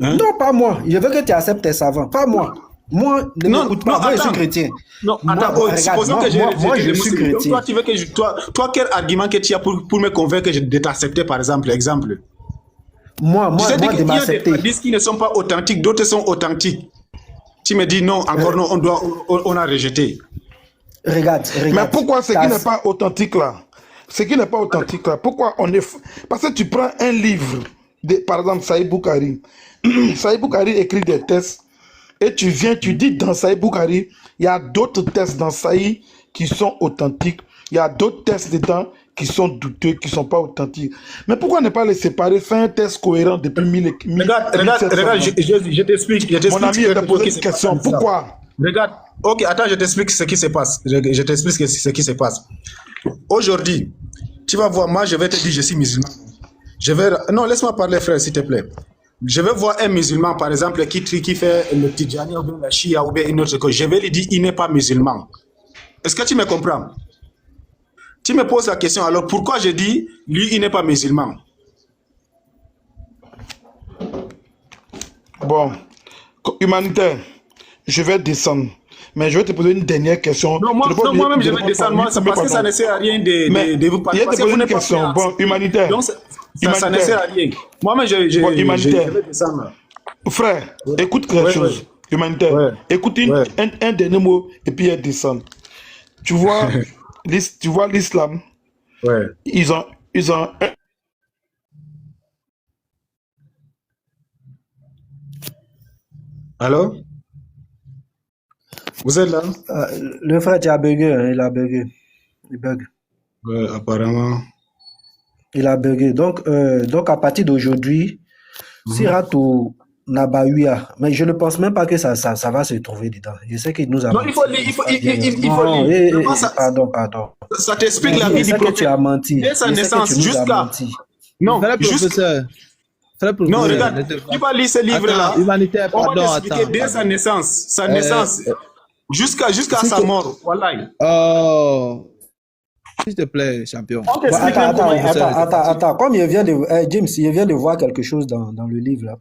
Hein? Non, pas moi. Je veux que tu acceptes tes savants. Pas moi. Moi, ne m'écoute pas. Moi, je suis chrétien. Non, attends, supposons que je suis chrétien. Toi, tu veux que toi, quel argument que tu as pour me convaincre de t'accepter, par exemple, Moi, de m'accepter. Tu disent qu'ils ne sont pas authentiques, d'autres sont authentiques. Tu me dis non, encore non, on a rejeté. Regarde. Mais pourquoi ce qui n'est pas authentique là? Ce qui n'est pas authentique là, pourquoi on est... Parce que tu prends un livre, par exemple, Saïd Boukari. Saïd Boukari écrit des textes et tu viens, tu dis dans Saïd Boukari, il y a d'autres textes dans Saïd qui sont authentiques, il y a d'autres textes dedans qui sont douteux, qui ne sont pas authentiques. Mais pourquoi ne pas les séparer, faire un texte cohérent depuis 1000 Regarde, je t'explique. Mon ami, il t'a posé une question. Pourquoi? Regarde, ok, attends, je t'explique ce qui se passe. Je t'explique ce qui se passe. Aujourd'hui, tu vas voir, moi, je vais te dire, je suis musulman. Non, laisse-moi parler, frère, s'il te plaît. Je vais voir un musulman, par exemple, qui fait le Tidjani ou bien la Shia ou bien une autre chose. Je vais lui dire, il n'est pas musulman. Est-ce que tu me comprends? Tu me poses la question, alors pourquoi je dis, lui, il n'est pas musulman? Bon, humanitaire, je vais descendre. Mais je vais te poser une dernière question. Non, moi-même, je vais descendre. Moi, c'est parce que ça ne sert à rien de vous parler. Je vais te poser une question. Bon, humanitaire. Donc, ça ne sert à rien. Moi-même, je vais descendre. Frère, écoute quelque chose. Humanitaire. Écoute un dernier mot et puis elle descend. Tu vois l'islam. Ouais. Ils ont Allô? Vous êtes là? Le frère, tu as bugué, hein, il a bugué. Il bug. Ouais, apparemment. Il a bugué. Donc à partir d'aujourd'hui, Siratou Nabaouia, mais je ne pense même pas que ça va se trouver dedans. Je sais qu'il nous a menti. Non, il faut Pardon. Ça t'explique la vie du prophète. Que tu as menti. Dès sa naissance jusqu'à... Non, professeur. Non, regarde, tu vas lire ce livre-là. Humanitaire, pardon, attends. Dès sa naissance, jusqu'à sa mort. Voilà. Oh, s'il te plaît, champion. Attends. Comme il vient de... James, il vient de voir quelque chose dans le livre, là.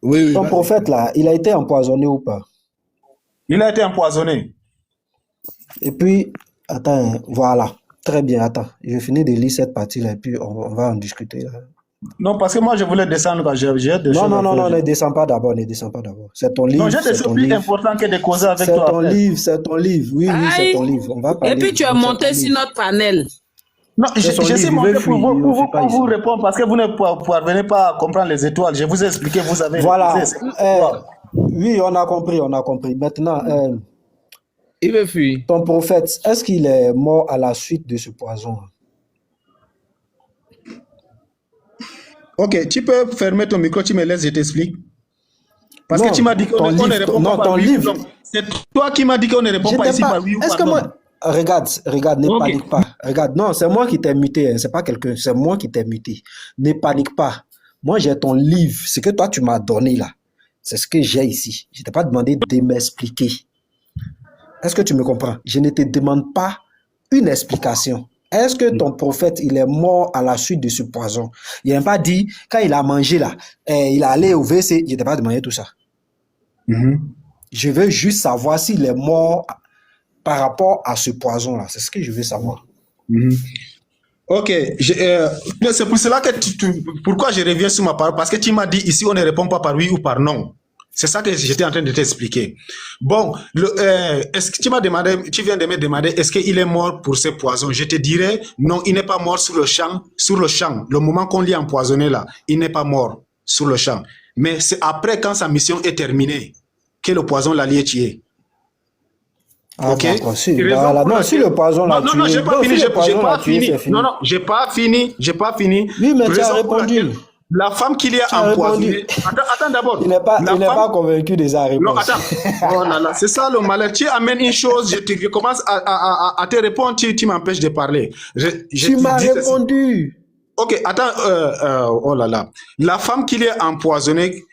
Oui. Ton prophète, là, il a été empoisonné ou pas? Il a été empoisonné. Et puis, attends, voilà. Très bien, attends. Je finis de lire cette partie-là et puis on va en discuter, là. Non, parce que moi, je voulais descendre quand j'ai des choses. Non, ne descends pas d'abord, C'est ton livre. Non, j'ai des choses plus importantes que de causer avec toi. C'est ton livre. Oui, c'est ton livre. On va parler. Et puis, tu es monté sur notre panel. Non, je suis monté pour vous répondre parce que vous ne parvenez pas à comprendre les étoiles. Je vous ai expliqué, vous avez... Voilà. Oui, on a compris. Maintenant, il veut fuir. Ton prophète, est-ce qu'il est mort à la suite de ce poison? Ok, tu peux fermer ton micro, tu me laisses, je t'explique. Parce que tu m'as dit qu'on ne répond pas par oui ou non. C'est toi qui m'as dit qu'on ne répond pas ici par oui ou par non. Regarde, ne panique pas. Regarde, non, c'est moi qui t'ai muté, c'est pas quelqu'un, c'est moi qui t'ai muté. Ne panique pas. Moi, j'ai ton livre, ce que toi tu m'as donné là. C'est ce que j'ai ici. Je t'ai pas demandé de m'expliquer. Est-ce que tu me comprends? Je ne te demande pas une explication. Est-ce que ton prophète, il est mort à la suite de ce poison? Il n'a pas dit, quand il a mangé là, il est allé au WC, il n'a pas demandé tout ça. Je veux juste savoir s'il est mort par rapport à ce poison-là. C'est ce que je veux savoir. Ok. C'est pour cela que pourquoi je reviens sur ma parole? Parce que tu m'as dit ici, on ne répond pas par oui ou par non. C'est ça que j'étais en train de t'expliquer. Bon, est-ce que tu viens de me demander, est-ce qu'il est mort pour ce poison? Je te dirais, non, il n'est pas mort sur le champ. Le moment qu'on l'y a empoisonné là, il n'est pas mort sur le champ. Mais c'est après, quand sa mission est terminée, que le poison l'a lié tué. Ok. Non, si le poison l'a tué. Non, j'ai pas fini. Oui, mais tu as répondu. La femme qui l'y a empoisonné. Attends d'abord. Il n'est pas convaincu de sa réponse. Non, attends. Oh là là, c'est ça le malheur. Tu amènes une chose, je commence à te répondre, tu m'empêches de parler. Tu m'as répondu. Ok, attends. Oh là là. La femme qui l'y a empoisonné,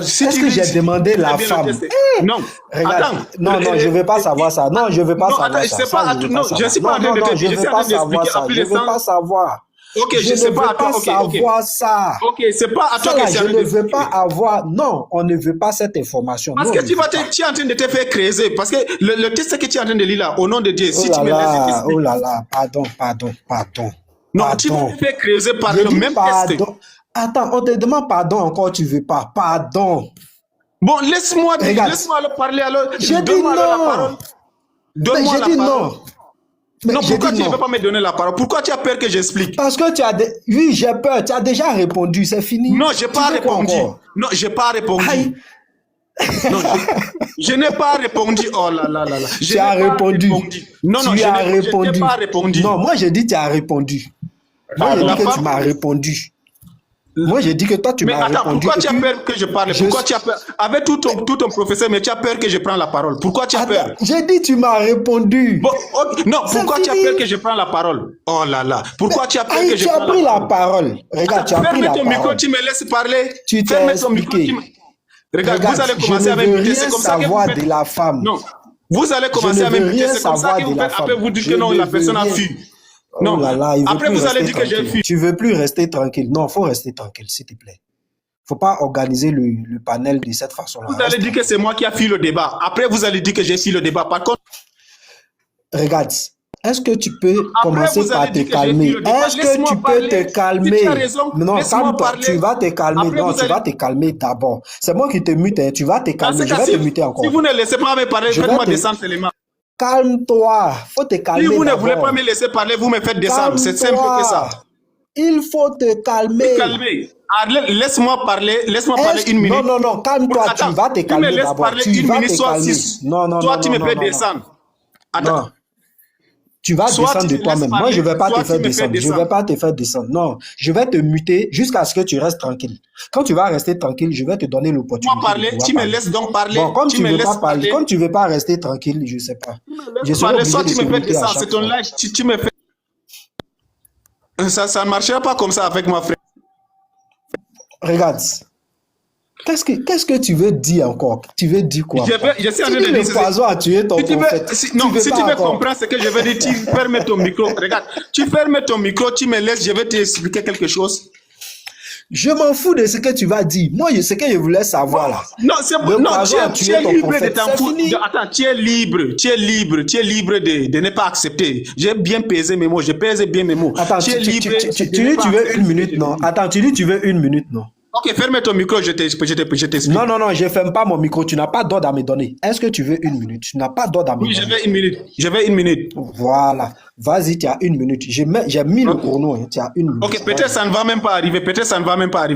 si Est-ce tu que dis- j'ai si demandé tu la veux bien femme? le tester. Non, Regarde, attends. non, je ne veux pas savoir ça. Non, je ne veux pas Non, savoir attends, ça. c'est Ça, pas je veux non, pas je suis pas en train savoir. de Non, te non, je dire, ne je veux suis en pas train d'expliquer. savoir ça. Après Je le ne veux sang. pas savoir. Ok, Je sais ne pas veux à toi. pas Ok, savoir ça. Ok, c'est pas à toi Ça, là, que c'est en je train ne veux d'expliquer. pas avoir. Non, on ne veut pas cette information. Parce Non, que on ne tu veut pas. es en train de te faire creuser. Parce que le test que tu es en train de lire là, au nom de Dieu, Oh si là tu me laisses, je là, t'explique. oh là là, pardon. Non, tu vas Pardon. te faire creuser par J'ai le dit même test. pardon. Attends, on te demande pardon encore, tu veux pas. Pardon. Bon, laisse-moi Regarde. le parler alors. J'ai dit Donne-moi alors la non. parole. Mais Donne-moi j'ai la dit parole. non. Mais Non, j'ai pourquoi dit tu ne non. veux pas me donner la parole? Pourquoi tu as peur que j'explique? Parce que tu as... Oui, j'ai peur. Tu as déjà répondu. C'est fini. Non, j'ai pas Tu veux quoi répondu. encore? Non, j'ai pas répondu. Aïe. Non, je n'ai pas répondu. Oh là là là là. Je Tu as n'ai pas répondu. Non, non, Tu as je répondu. n'ai pas répondu. Non, moi j'ai dit tu as répondu. Moi j'ai La dit que tu femme- m'as répondu. Moi j'ai dit que toi tu Mais m'as attends, répondu. pourquoi et tu as puis- peur que je parle? Pourquoi tu as peur? Avec tout ton professeur, mais tu as peur que je prenne la parole. Pourquoi tu as peur? Attends, j'ai dit tu m'as répondu. Bon, ok. Non, C'est pourquoi tu as fini. peur que je prenne la parole? Oh là là. Pourquoi tu as peur Aïe, que je tu as prenne pris la la parole? parole. Regarde, tu as pris Ferme la ton micro, parole. tu me laisses parler. Tu t'es Ferme ton micro. expliqué. Regarde, vous allez je commencer ne à veux m'inviter. rien C'est comme ça que vous savoir faites. de la femme. Non. Vous allez commencer ne à veux m'inviter. rien C'est comme ça savoir que vous de la faites. Après, femme. vous dites Je que non, ne la veux personne a rien. fui. Oh Non. là là, il veut Après, plus vous allez rester dire que j'ai tranquille. fui. Tu veux plus rester tranquille. Non, faut rester tranquille, s'il te plaît. Faut pas organiser le panel de cette façon-là. Vous allez dire que c'est moi qui a fui le débat. Après, vous allez dire que j'ai fui le débat. Par contre, Regarde, est-ce que tu peux après, commencer vous par allez te dire que j'ai fui calmer? le débat. Est-ce que Laisse-moi tu peux parler. te Si calmer? tu as raison, Non, laisse-moi calme-toi. parler. Tu vas te calmer. Après, Non, vous tu vas allez- te calmer d'abord. C'est moi qui te mute. Hein. Tu vas te Dans calmer. ce Je cas, vais si, te muter encore. si vous ne laissez pas me parler, Je vais faites-moi te- descendre seulement. Calme-toi. Faut te Si calmer vous ne d'abord. voulez pas me laisser parler, vous me faites descendre. C'est simple Calme-toi. que ça. Il faut te calmer. Calmez. Ah, laisse-moi parler Est-ce- une minute. Non, non, non, calme-toi. Attends, Tu vas te tu me calmer laisses d'abord. parler Tu une vas minute, te soit calmer. six. Non, non, Toi, non, tu non, me non, fais non, descendre. Attends. non. Tu vas Soit descendre tu de me toi-même. laisses Moi, parler, je ne vais pas soit te faire tu me fais descendre. Je ne descendre. vais pas te faire descendre. Non, je vais te muter jusqu'à ce que tu restes tranquille. Quand tu vas rester tranquille, je vais te donner l'opportunité. Moi parler, de pouvoir tu me parler. laisses donc parler. Bon, comme tu tu me ne veux laisses pas parler, parler. comme tu ne veux pas rester tranquille, je ne sais pas. Je serai Parler, obligé soit de tu te me fais muter à descendre. chaque C'est ton fois. live. Tu me fais. Ça ne marchera pas comme ça avec ma frère. Regarde. Qu'est-ce que tu veux dire encore? Tu veux dire quoi? Je suis en Tu train dis de le dire poison a tué ton Si tu veux, prophète. si tu pas veux encore. comprendre ce que je veux dire, tu fermes ton micro. Regarde, tu fermes ton micro, tu me laisses, je vais t'expliquer quelque chose. Je m'en fous de ce que tu vas dire. Moi, ce que je voulais savoir là. Non, c'est Le non, poison a tu tué es ton libre de prophète. t'en C'est foutre. fini. Attends, tu es libre de ne pas accepter. J'ai bien pesé mes mots, je pèse bien mes mots. Attends, tu es tu libre. dis de ne pas tu veux accepter. une minute, non? Attends, tu dis tu veux une minute, non? Ok, ferme ton micro, je t'explique. Non, non, non, je ne ferme pas mon micro. Tu n'as pas d'ordre à me donner. Est-ce que tu veux une minute? Tu n'as pas d'ordre à me Oui, donner. je vais une minute. Voilà. Vas-y, tu as une minute. J'ai mis le chrono. Hein. Tu as une minute. Ok, peut-être ça ne va même pas arriver.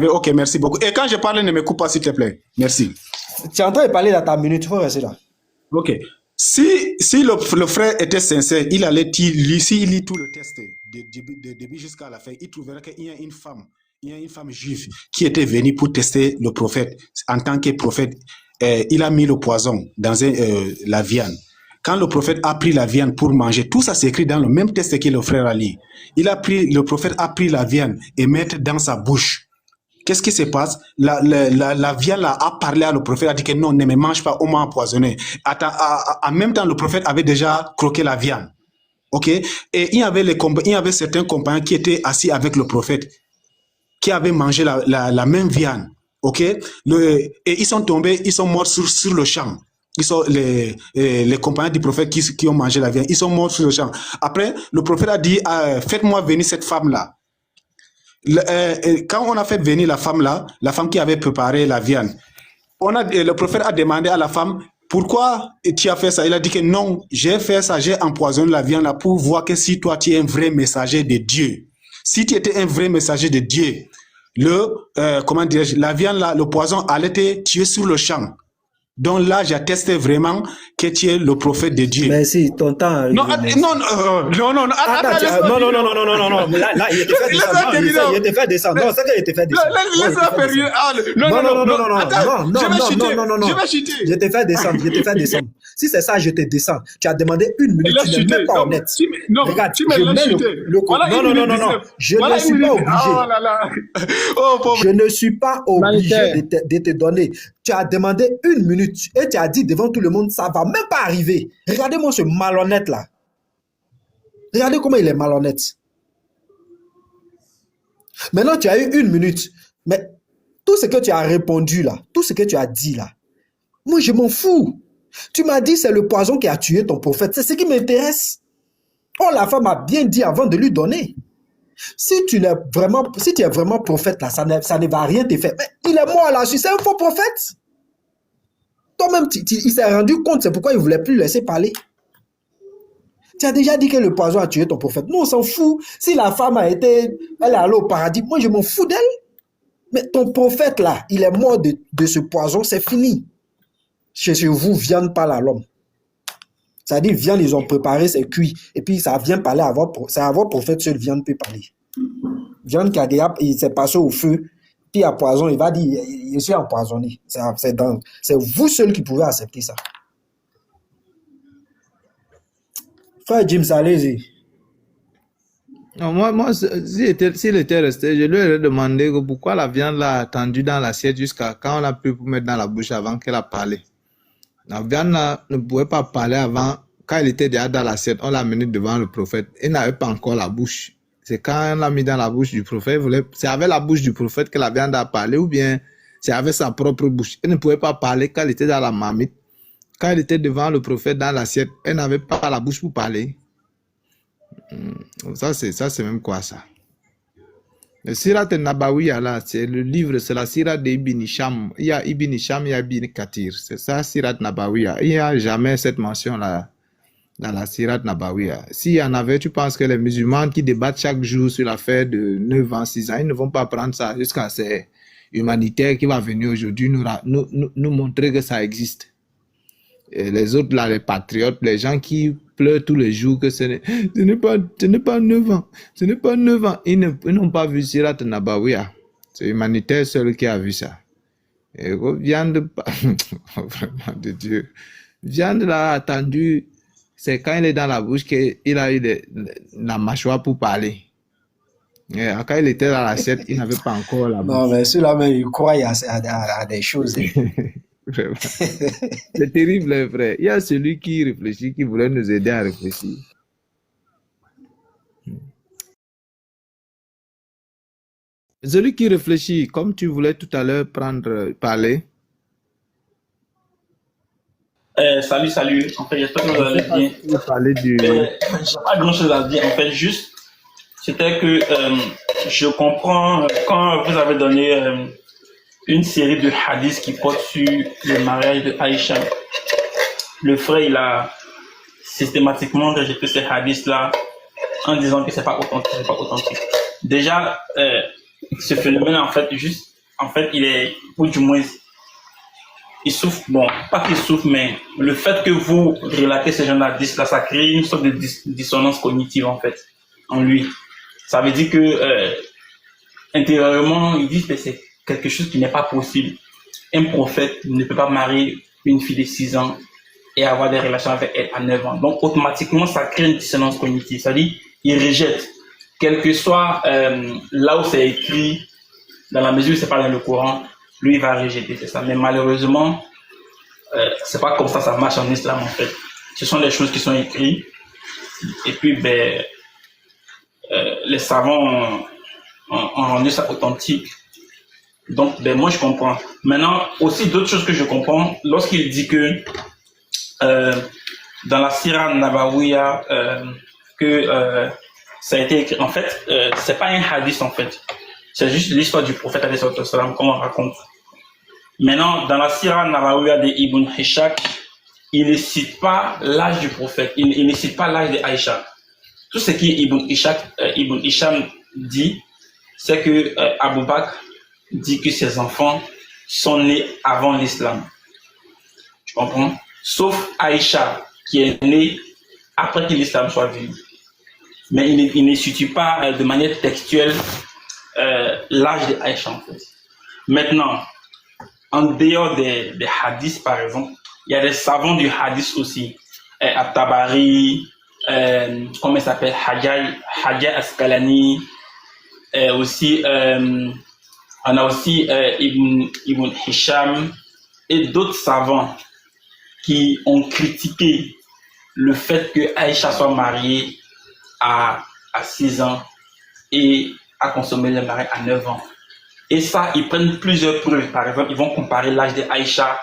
Ok, merci beaucoup. Et quand je parle, ne me coupe pas, s'il te plaît. Merci. Tu es en train de parler dans ta minute. Il faut rester là. Ok. Si le frère était sincère, il allait s'il lit tout le texte de début jusqu'à la fin, il trouverait qu'il y a une femme juive qui était venue pour tester le prophète. En tant que prophète, il a mis le poison dans la viande. Quand le prophète a pris la viande pour manger, tout ça c'est écrit dans le même texte que le frère a lu. Le prophète a pris la viande et mettre dans sa bouche. Qu'est-ce qui se passe? La viande là a parlé à le prophète, a dit que non, ne me mange pas, on m'a empoisonné. En même temps, le prophète avait déjà croqué la viande. Ok? Et il y avait certains compagnons qui étaient assis avec le prophète, qui avaient mangé la même viande. Ok? Et ils sont tombés, ils sont morts sur le champ. Ils sont les compagnons du prophète qui ont mangé la viande. Ils sont morts sur le champ. Après, le prophète a dit, faites-moi venir cette femme-là. Quand on a fait venir la femme qui avait préparé la viande, le prophète a demandé à la femme, pourquoi tu as fait ça? Il a dit que non, j'ai fait ça, j'ai empoisonné la viande là pour voir que si toi tu es un vrai messager de Dieu. Si tu étais un vrai messager de Dieu, la viande là, le poison allait te tuer sur le champ. Donc là, j'atteste vraiment que tu es le prophète de Dieu. Merci, ton temps. Non, non, Non, là, il te fait descendre. Non, il te fait descendre. Non, c'est qu'il te fait descendre. Laisse-la faire mieux. Non, Je vais chuter. je te fais descendre. Si c'est ça, je te descends. Tu as demandé 1 minute, tu n'es même pas honnête. Non, Regarde, tu je me laisses mets chuter. le Voilà non, non, non, non, non. Je ne suis pas obligé. Oh là là. Oh, pauvre. Je ne suis pas obligé Humanitaire. de te donner. Tu as demandé 1 minute et tu as dit devant tout le monde, ça va même pas arriver. Regardez-moi ce malhonnête là. Regardez comment il est malhonnête. Maintenant, tu as eu 1 minute. Mais tout ce que tu as répondu là, tout ce que tu as dit là, moi je m'en fous. Tu m'as dit c'est le poison qui a tué ton prophète. C'est ce qui m'intéresse. Oh, la femme a bien dit avant de lui donner. Si tu es vraiment prophète là, ça ne va rien te faire. Mais il est mort là, c'est un faux prophète. Toi-même, il s'est rendu compte, c'est pourquoi il ne voulait plus laisser parler. Tu as déjà dit que le poison a tué ton prophète. Nous, on s'en fout. Si la femme elle est allée au paradis, moi, je m'en fous d'elle. Mais ton prophète, là, il est mort de ce poison, c'est fini. Chez vous, viande parle à l'homme. C'est-à-dire, viande, ils ont préparé, c'est cuit. Et puis, ça vient parler à votre prophète, seul viande peut parler. Viande qui a déjà, il s'est passé au feu, puis à poison, il va dire, je suis empoisonné. C'est vous seul qui pouvez accepter ça. Frère James, allez-y. Non, moi, s'il était resté, je lui aurais demandé pourquoi la viande l'a attendu dans l'assiette jusqu'à quand on a pu mettre dans la bouche avant qu'elle a parlé. La viande ne pouvait pas parler avant, quand elle était déjà dans l'assiette, on l'a amenée devant le prophète. Elle n'avait pas encore la bouche. C'est quand on l'a mis dans la bouche du prophète, c'est avec la bouche du prophète que la viande a parlé ou bien c'est avec sa propre bouche. Elle ne pouvait pas parler quand elle était dans la marmite. Quand elle était devant le prophète dans l'assiette, elle n'avait pas la bouche pour parler. Ça, c'est même quoi ça? Le Sirat al-Nabawiya, là, c'est le livre, c'est la Sirat d'Ibn Hisham. Il y a Ibn Hisham, il y a Ibn Kathir. C'est ça, Sirat Nabawiya. Il n'y a jamais cette mention-là dans la Sirat Nabawiya. S'il y en avait, tu penses que les musulmans qui débattent chaque jour sur l'affaire de 9 ans, 6 ans, ils ne vont pas prendre ça jusqu'à ces humanitaires qui va venir aujourd'hui nous montrer que ça existe. Et les autres, là, les patriotes, les gens qui pleurent tous les jours que ce n'est pas 9 ans. Ce n'est pas 9 ans. Ils n'ont pas vu Sirat Nabawiya. C'est humanitaire seul qui a vu ça. Et viande, vraiment de Dieu. Viande là attendu, c'est quand il est dans la bouche qu'il a eu la mâchoire pour parler. Et quand il était dans l'assiette, il n'avait pas encore la bouche. Non, mais ceux-là, même, ils croient à des choses. C'est terrible, hein, frère. Il y a celui qui réfléchit, qui voulait nous aider à réfléchir. Celui qui réfléchit, comme tu voulais tout à l'heure parler. Salut. En fait, j'espère que vous allez bien. Parler du... J'ai pas grand chose à dire. En fait, juste, c'était que je comprends quand vous avez donné une série de hadiths qui portent sur le mariage de Aïcha. Le frère, il a systématiquement rejeté ces hadiths-là en disant que c'est pas authentique. Déjà, ce phénomène, en fait, il est, ou du moins, il souffre, bon, pas qu'il souffre, mais le fait que vous relatez ce genre d'hadiths-là, ça crée une sorte de dissonance cognitive, en fait, en lui. Ça veut dire que, intérieurement, il dit que c'est quelque chose qui n'est pas possible. Un prophète ne peut pas marier une fille de 6 ans et avoir des relations avec elle à 9 ans. Donc, automatiquement, ça crée une dissonance cognitive. C'est-à-dire, il rejette. Quel que soit là où c'est écrit, dans la mesure où c'est pas dans le Coran, lui, il va rejeter, c'est ça. Mais malheureusement, c'est pas comme ça marche en islam, en fait. Ce sont des choses qui sont écrites. Et puis, les savants ont rendu ça authentique. Donc, moi, je comprends. Maintenant, aussi d'autres choses que je comprends, lorsqu'il dit que dans la Sira Nabawiya, que ça a été écrit, en fait, c'est pas un hadith, en fait. C'est juste l'histoire du prophète, alayhi salam, qu'on raconte. Maintenant, dans la Sira Nabawiya de Ibn Hisham, il ne cite pas l'âge du prophète, il ne cite pas l'âge de Aïcha. Tout ce qu'Ibn Hisham dit, c'est que Abu Bakr dit que ses enfants sont nés avant l'islam. Tu comprends? Sauf Aïcha, qui est née après que l'islam soit venu. Mais il ne situe pas de manière textuelle l'âge de Aïcha, en fait. Maintenant, en dehors des hadiths, par exemple, il y a des savants du hadith aussi. At-Tabari, comment il s'appelle, Hajar Asqalani, aussi, on a aussi Ibn Hisham et d'autres savants qui ont critiqué le fait que Aïcha soit mariée à 6 ans et a consommé le mari à 9 ans. Et ça, ils prennent plusieurs preuves. Par exemple, ils vont comparer l'âge d'Aïcha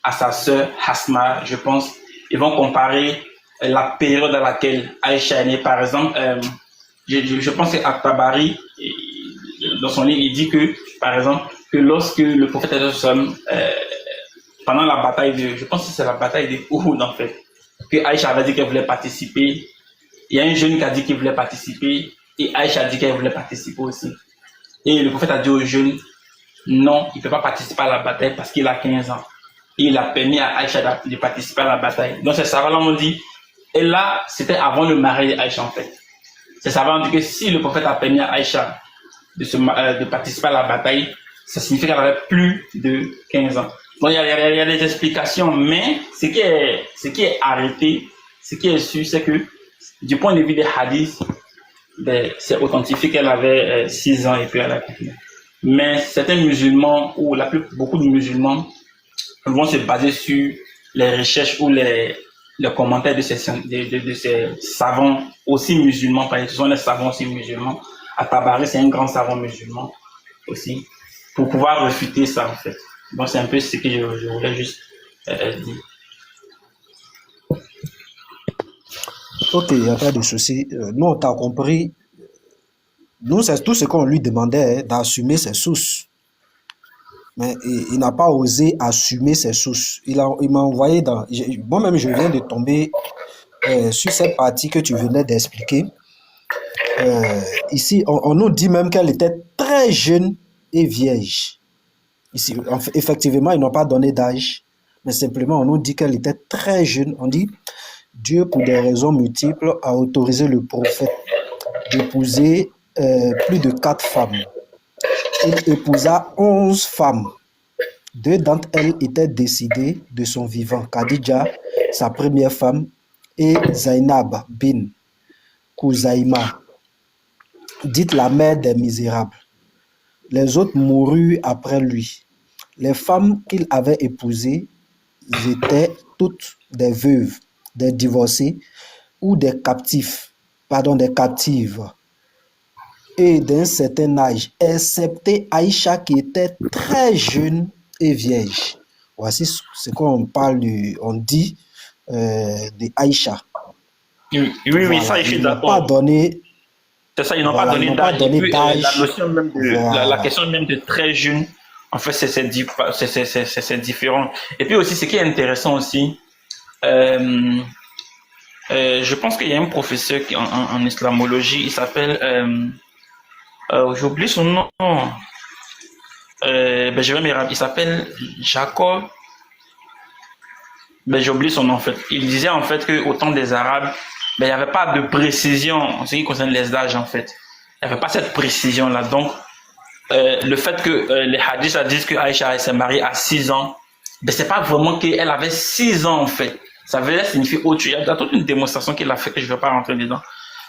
à sa sœur Hasma, je pense. Ils vont comparer la période à laquelle Aïcha est née. Par exemple, je pense qu'à Tabari, dans son livre, il dit que, par exemple, que lorsque le prophète pendant la bataille je pense que c'est la bataille de Uhud en fait, que Aïcha avait dit qu'elle voulait participer. Il y a un jeune qui a dit qu'il voulait participer et Aïcha a dit qu'elle voulait participer aussi. Et le prophète a dit au jeune, non, il ne peut pas participer à la bataille parce qu'il a 15 ans. Et il a permis à Aïcha de participer à la bataille. Donc ces savants ont dit, et là, c'était avant le mariage d'Aïcha en fait. Ces savants ont dit que si le prophète a permis à Aïcha de participer à la bataille, ça signifie qu'elle avait plus de 15 ans. Donc il y a des explications, mais ce qui est arrêté, ce qui est sûr, c'est que du point de vue des hadiths, c'est authentifié qu'elle avait 6 ans et puis elle a continué. Mais certains musulmans, ou beaucoup de musulmans, vont se baser sur les recherches ou les commentaires de ces savants aussi musulmans, parce que ce sont des savants aussi musulmans. At-Tabari, c'est un grand savant musulman aussi, pour pouvoir réfuter ça en fait. Donc c'est un peu ce que je voulais juste dire. Ok, il n'y a pas de souci. Nous, on t'a compris. Nous, c'est tout ce qu'on lui demandait, d'assumer ses sources. Mais il n'a pas osé assumer ses sources. Il m'a envoyé dans... Moi-même, je viens de tomber sur cette partie que tu venais d'expliquer. Ici, on nous dit même qu'elle était très jeune et vierge. Ici, effectivement, ils n'ont pas donné d'âge, mais simplement, on nous dit qu'elle était très jeune. On dit, Dieu, pour des raisons multiples, a autorisé le prophète d'épouser plus de 4 femmes. Il épousa 11 femmes. 2 d'entre elles étaient décédées de son vivant, Khadija, sa première femme, et Zainab bin Khuzaïma, dite la mère des misérables. Les autres moururent après lui. Les femmes qu'il avait épousées étaient toutes des veuves, des divorcées ou des captives, et d'un certain âge, excepté Aïcha qui était très jeune et vierge. Voici ce qu'on parle, on dit de Aïcha. Oui, Voilà, ça, je suis ils n'ont d'accord. pas donné, C'est ça, ils n'ont voilà, pas ils donné n'ont pas d'âge. Et donné puis, la d'âge. notion même de, la Voilà. question même de très jeune, en fait, c'est différent. Et puis aussi, ce qui est intéressant aussi, je pense qu'il y a un professeur en islamologie, il s'appelle, j'oublie son nom, je vais me rappeler, il s'appelle Jacob, j'ai oublié son nom en fait. Il disait en fait qu'au temps des Arabes, il n'y avait pas de précision en ce qui concerne les âges en fait. Il n'y avait pas cette précision là. Donc, le fait que les hadiths disent que Aïcha s'est mariée à 6 ans, c'est pas vraiment qu'elle avait 6 ans en fait. Ça veut signifier autre chose. Il y a toute une démonstration qu'il a fait que je ne vais pas rentrer dedans.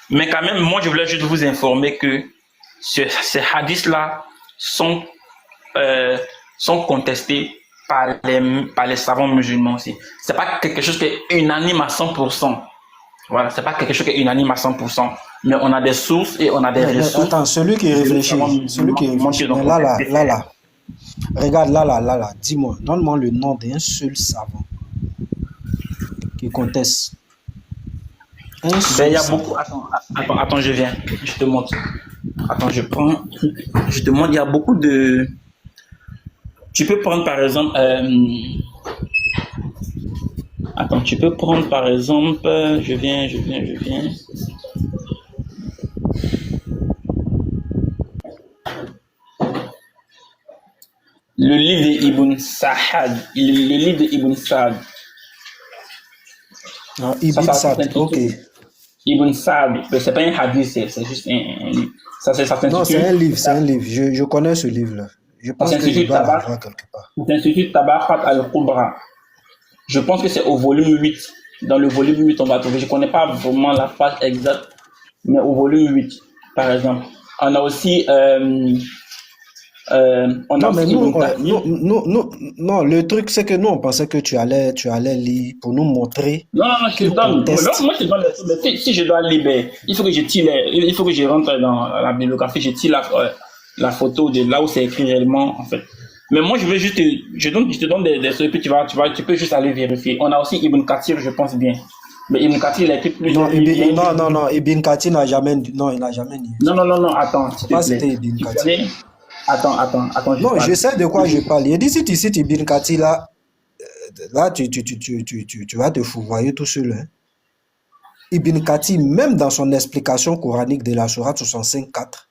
Mais quand même, moi je voulais juste vous informer que ces hadiths là sont contestés par les savants musulmans aussi. C'est pas quelque chose qui est unanime à 100%. Voilà, c'est pas quelque chose qui est unanime à 100%. Mais on a des sources et on a des ressources. Attends, celui qui réfléchit, mais là, regarde, là, dis-moi, donne-moi le nom d'un seul savant qui conteste. Un seul Il y a savant. beaucoup. Attends, je viens. Je te montre. Attends, je te montre, il y a beaucoup de. Tu peux prendre par exemple. Attends, tu peux prendre par exemple. Je viens. Le livre d'Ibn Sa'ad. Le livre d'Ibn Sa'ad. Ah, Ibn Sa'd, ok. Ibn Sa'ad, c'est pas un hadith, c'est juste un livre. Ça s'intitule. Non, c'est un livre, Je connais ce livre-là. Je pense que je dois l'avoir quelque part. Ça s'intitule Tabaqat al-Kubra. Je pense que c'est au volume 8. Dans le volume 8, on va trouver. Je ne connais pas vraiment la page exacte, mais au volume 8, par exemple. On a aussi... non, mais non, le truc, c'est que nous, on pensait que tu allais lire pour nous montrer. Non, je te donne. Moi, je te donne si je dois lire, ben, il faut que je tire, il faut que je rentre dans la bibliographie, je tire la photo de là où c'est écrit réellement, en fait. Mais moi, je veux juste, je te donne des trucs, puis tu peux juste aller vérifier. On a aussi Ibn Kathir, je pense bien. Mais Ibn Kathir, il a écrit plus. Non, Ibn Kathir n'a jamais dit. Non, il n'a jamais dit. Non, attends. Pas c'était Ibn Kathir. Attends. Non, je sais de quoi je parle. Il dit si tu cites Ibn Kathir là, tu vas te fourvoyer tout seul. Hein. Ibn Kathir, même dans son explication coranique de la Sourate 65.4,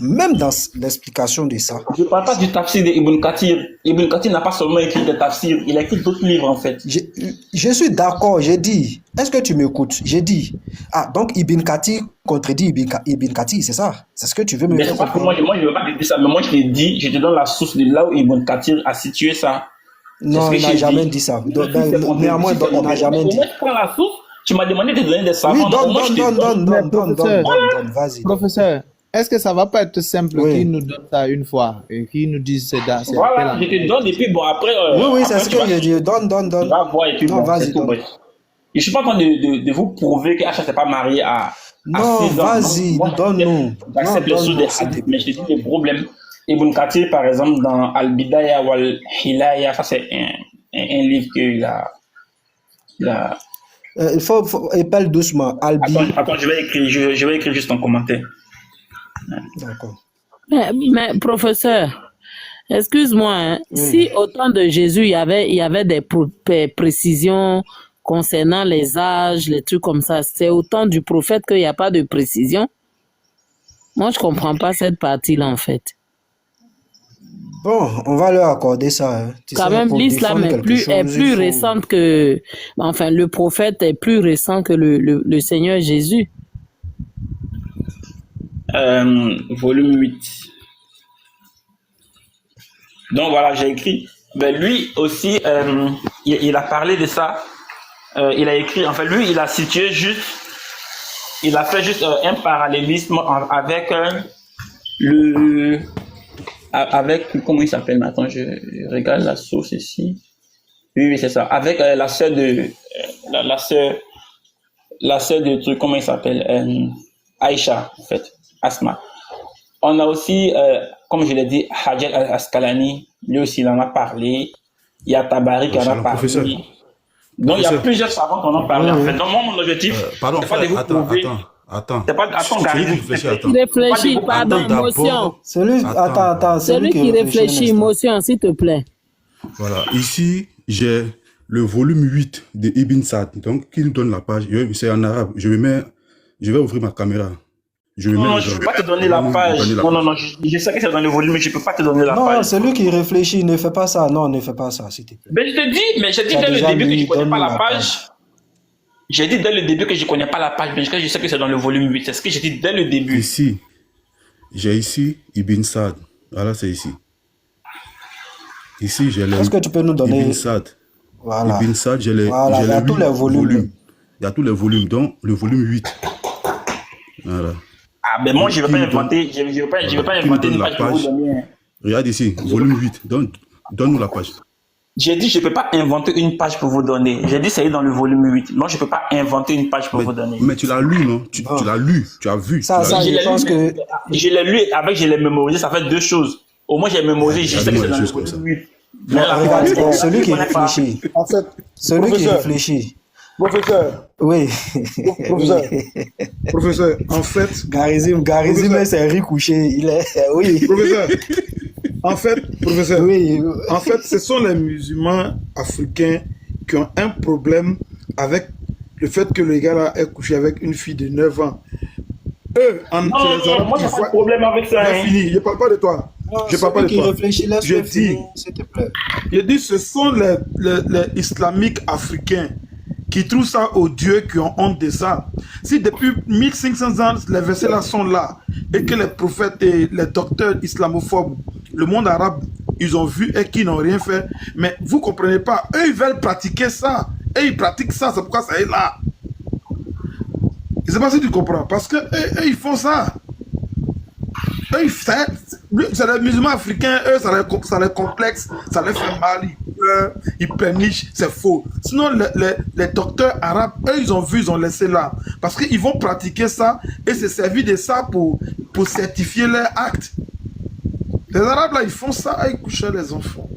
même dans l'explication de ça. Je ne parle pas du tafsir d'Ibn Kathir. Ibn Kathir n'a pas seulement écrit des tafsirs, il a écrit d'autres livres en fait. Je suis d'accord, j'ai dit. Est-ce que tu m'écoutes? J'ai dit. Ah, donc Ibn Kathir contredit Ibn Kathir, c'est ça? C'est ce que tu veux me dire? Moi, je ne veux pas te dire ça, mais moi je t'ai dit, je te donne la source de là où Ibn Kathir a situé ça. Non, il n'a jamais dit ça. Néanmoins, il n'a jamais dit. Moi, je prends la source, tu m'as demandé de donner des savants. Oui, donne, vas-y. Professeur, est-ce que ça va pas être simple qu'il nous donne ça une fois et qu'il nous dise c'est dans voilà, je te donne et puis bon après. Oui, c'est ce que je dis. Donne. Tu vas voir et puis non, vas-y. Je suis pas en train de vous prouver qu'Acha s'est pas marié à 6 ans. Non, vas-y, donne-nous. J'accepte le sous des hadiths, mais je te dis les problèmes. Ibn Kathir, par exemple, dans Al-Bidaya ou Al-Hilaya, ça c'est un livre qu'il a. Il faut épelle doucement. Attends, je vais écrire juste un commentaire. D'accord. Mais professeur, excuse-moi, hein, si au temps de Jésus, il y avait des précisions concernant les âges, les trucs comme ça, c'est au temps du prophète qu'il n'y a pas de précision? Moi, je ne comprends pas cette partie-là, en fait. Bon, on va leur accorder ça. Hein. Quand même, l'islam est plus récente que... Enfin, le prophète est plus récent que le Seigneur Jésus. Volume 8. Donc voilà, j'ai écrit. Ben, lui aussi, il a parlé de ça. Il a écrit, enfin lui, il a situé juste, il a fait juste un parallélisme avec comment il s'appelle maintenant, je regarde la source ici. Oui, c'est ça. Avec la sœur de truc, comment il s'appelle, Aïcha, en fait, Asma. On a aussi, comme je l'ai dit, Hajar al-Asqalani, lui aussi il en a parlé. Il y a Tabari qui en a parlé. Donc, il y a plusieurs savants qui en ont parlé, en fait. Donc, moi, mon objectif, pardon, c'est pas de vous prouver. Attends. Attends, Gary. Réfléchis, pardon, émotion. Celui qui réfléchit, émotion, s'il te plaît. Voilà, ici, j'ai le volume 8 de Ibn Sa'd, donc, qui nous donne la page. C'est en arabe. Je vais ouvrir ma caméra. Non, je ne peux pas te donner la page. Non, je sais que c'est dans le volume, mais je ne peux pas te donner la page. Non, celui qui réfléchit, ne fait pas ça. Non, ne fais pas ça, s'il te plaît. Mais je te dis, dès le début que je ne connais pas la page. J'ai dit dès le début que je ne connais pas la page, mais je sais que c'est dans le volume 8. C'est ce que j'ai dit dès le début. Ici, j'ai ici Ibn Sa'd. Voilà, c'est ici. Ici, j'ai le. Est-ce que tu peux nous donner Ibn Sa'd. Voilà. Ibn Sa'd, j'ai les. Voilà, il y a tous les volumes. Il y a tous les volumes, donc le volume 8. Voilà. Ah, ben moi, je ne vais pas inventer. Je vais pas inventer une page pour vous donner. Regarde ici, volume 8. Donne-nous la page. J'ai dit, je ne peux pas inventer une page pour vous donner. J'ai dit, c'est dans le volume 8. Non, je ne peux pas inventer une page pour vous donner. Mais tu l'as lu, non? Tu l'as lu, tu as vu. Ça, je pense que... Je l'ai lu avec, je l'ai mémorisé, ça fait deux choses. Au moins, j'ai mémorisé, je sais que c'est dans le volume 8. Mais regarde, celui qui réfléchit. En fait, celui qui réfléchit. Professeur. Oui. Professeur, en fait... Garizim, c'est un riz couché. Il est... Oui. Professeur. En fait, professeur, oui. En fait, ce sont les musulmans africains qui ont un problème avec le fait que le gars là ait couché avec une fille de 9 ans. Eux, non, moi, j'ai pas de problème avec ça. Fini. Je ne parle pas de toi. Je parle pas de toi. Je dis, s'il te plaît. Je dis, ce sont les islamiques africains qui trouvent ça odieux, qui ont honte de ça. Si depuis 1500 ans, les versets là sont là, et que les prophètes et les docteurs islamophobes, le monde arabe ils ont vu et qui n'ont rien fait. Mais vous ne comprenez pas, eux, ils veulent pratiquer ça. Et ils pratiquent ça, c'est pourquoi ça est là. Je ne sais pas si tu comprends, parce que eux, ils font ça. Eux, c'est les musulmans africains, eux, ça les complexe, ça les fait mal, ils pénichent, c'est faux. Sinon, les docteurs arabes, eux, ils ont vu, ils ont laissé là. Parce qu'ils vont pratiquer ça et se servir de ça pour certifier leurs actes. Les arabes, là, ils font ça et ils couchent les enfants.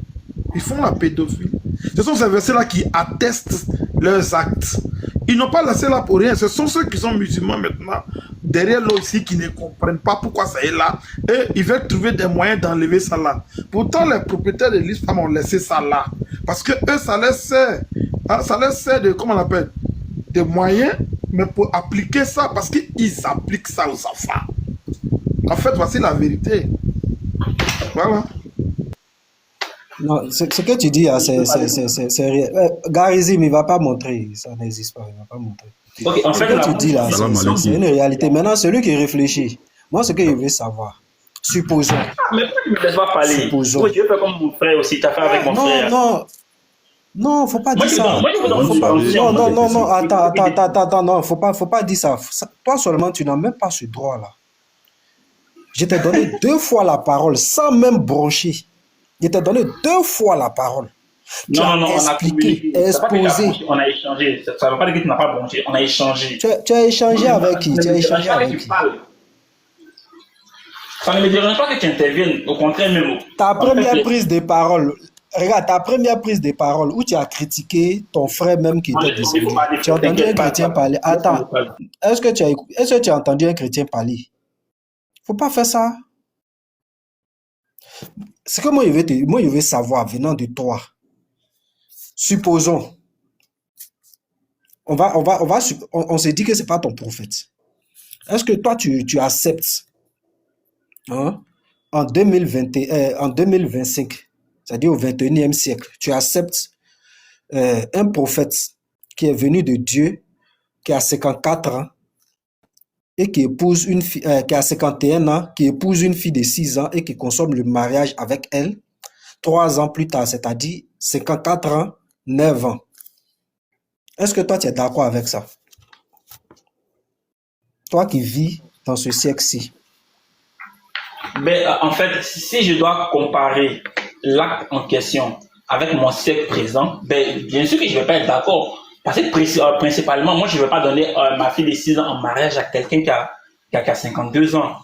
Ils font la pédophilie. Ce sont ces versets-là qui attestent leurs actes. Ils n'ont pas laissé là pour rien. Ce sont ceux qui sont musulmans maintenant, derrière là aussi, qui ne comprennent pas pourquoi ça est là. Et ils veulent trouver des moyens d'enlever ça là. Pourtant, les propriétaires de l'islam ont laissé ça là. Parce que eux, ça leur sert. Hein, ça leur sert de, comment on appelle, des moyens, mais pour appliquer ça, parce qu'ils appliquent ça aux enfants. En fait, voici la vérité. Voilà. Non, ce que tu dis, c'est réel. Garizim, il ne va pas montrer, ça n'existe pas, il ne va pas montrer. Ok, en Ce fait, que tu dis là, c'est une réalité. Maintenant, celui qui réfléchit, moi, ce que je veux savoir, supposons. Mais pourquoi tu ne me laisses pas parler? Supposons. Moi, je veux faire comme mon frère aussi, tu as fait avec mon frère. Non, faut pas dire ça. Moi, je veux Non, attends, non, faut pas dire ça. Toi seulement, tu n'as même pas ce droit-là. Je t'ai donné 2 fois la parole sans même broncher. Je t'ai donné 2 fois la parole. Tu as expliqué, exposé. On a échangé. Ça ne veut pas dire que tu n'as pas bronché. On a échangé. Tu as échangé avec qui? Tu as échangé avec qui? Ça ne me dérange pas que tu interviennes. Au contraire, même. Ta première prise de parole. Regarde, ta première prise de parole où tu as critiqué ton frère même qui était décédé. Tu as entendu un chrétien parler. Attends, est-ce que tu as entendu un chrétien parler? Faut pas faire ça. Ce que moi je veux savoir venant de toi. Supposons, on s'est dit que c'est pas ton prophète. Est-ce que toi tu acceptes, hein, en 2025, c'est-à-dire au 21e siècle, tu acceptes un prophète qui est venu de Dieu, qui a 54 ans, et qui épouse une fille, qui a 51 ans, qui épouse une fille de 6 ans et qui consomme le mariage avec elle 3 ans plus tard, c'est-à-dire 54 ans, 9 ans. Est-ce que toi, tu es d'accord avec ça? Toi qui vis dans ce siècle-ci. Ben, en fait, si je dois comparer l'acte en question avec mon siècle présent, ben, bien sûr que je ne vais pas être d'accord. Parce que principalement, moi, je ne vais pas donner ma fille de 6 ans en mariage à quelqu'un qui a 52 ans.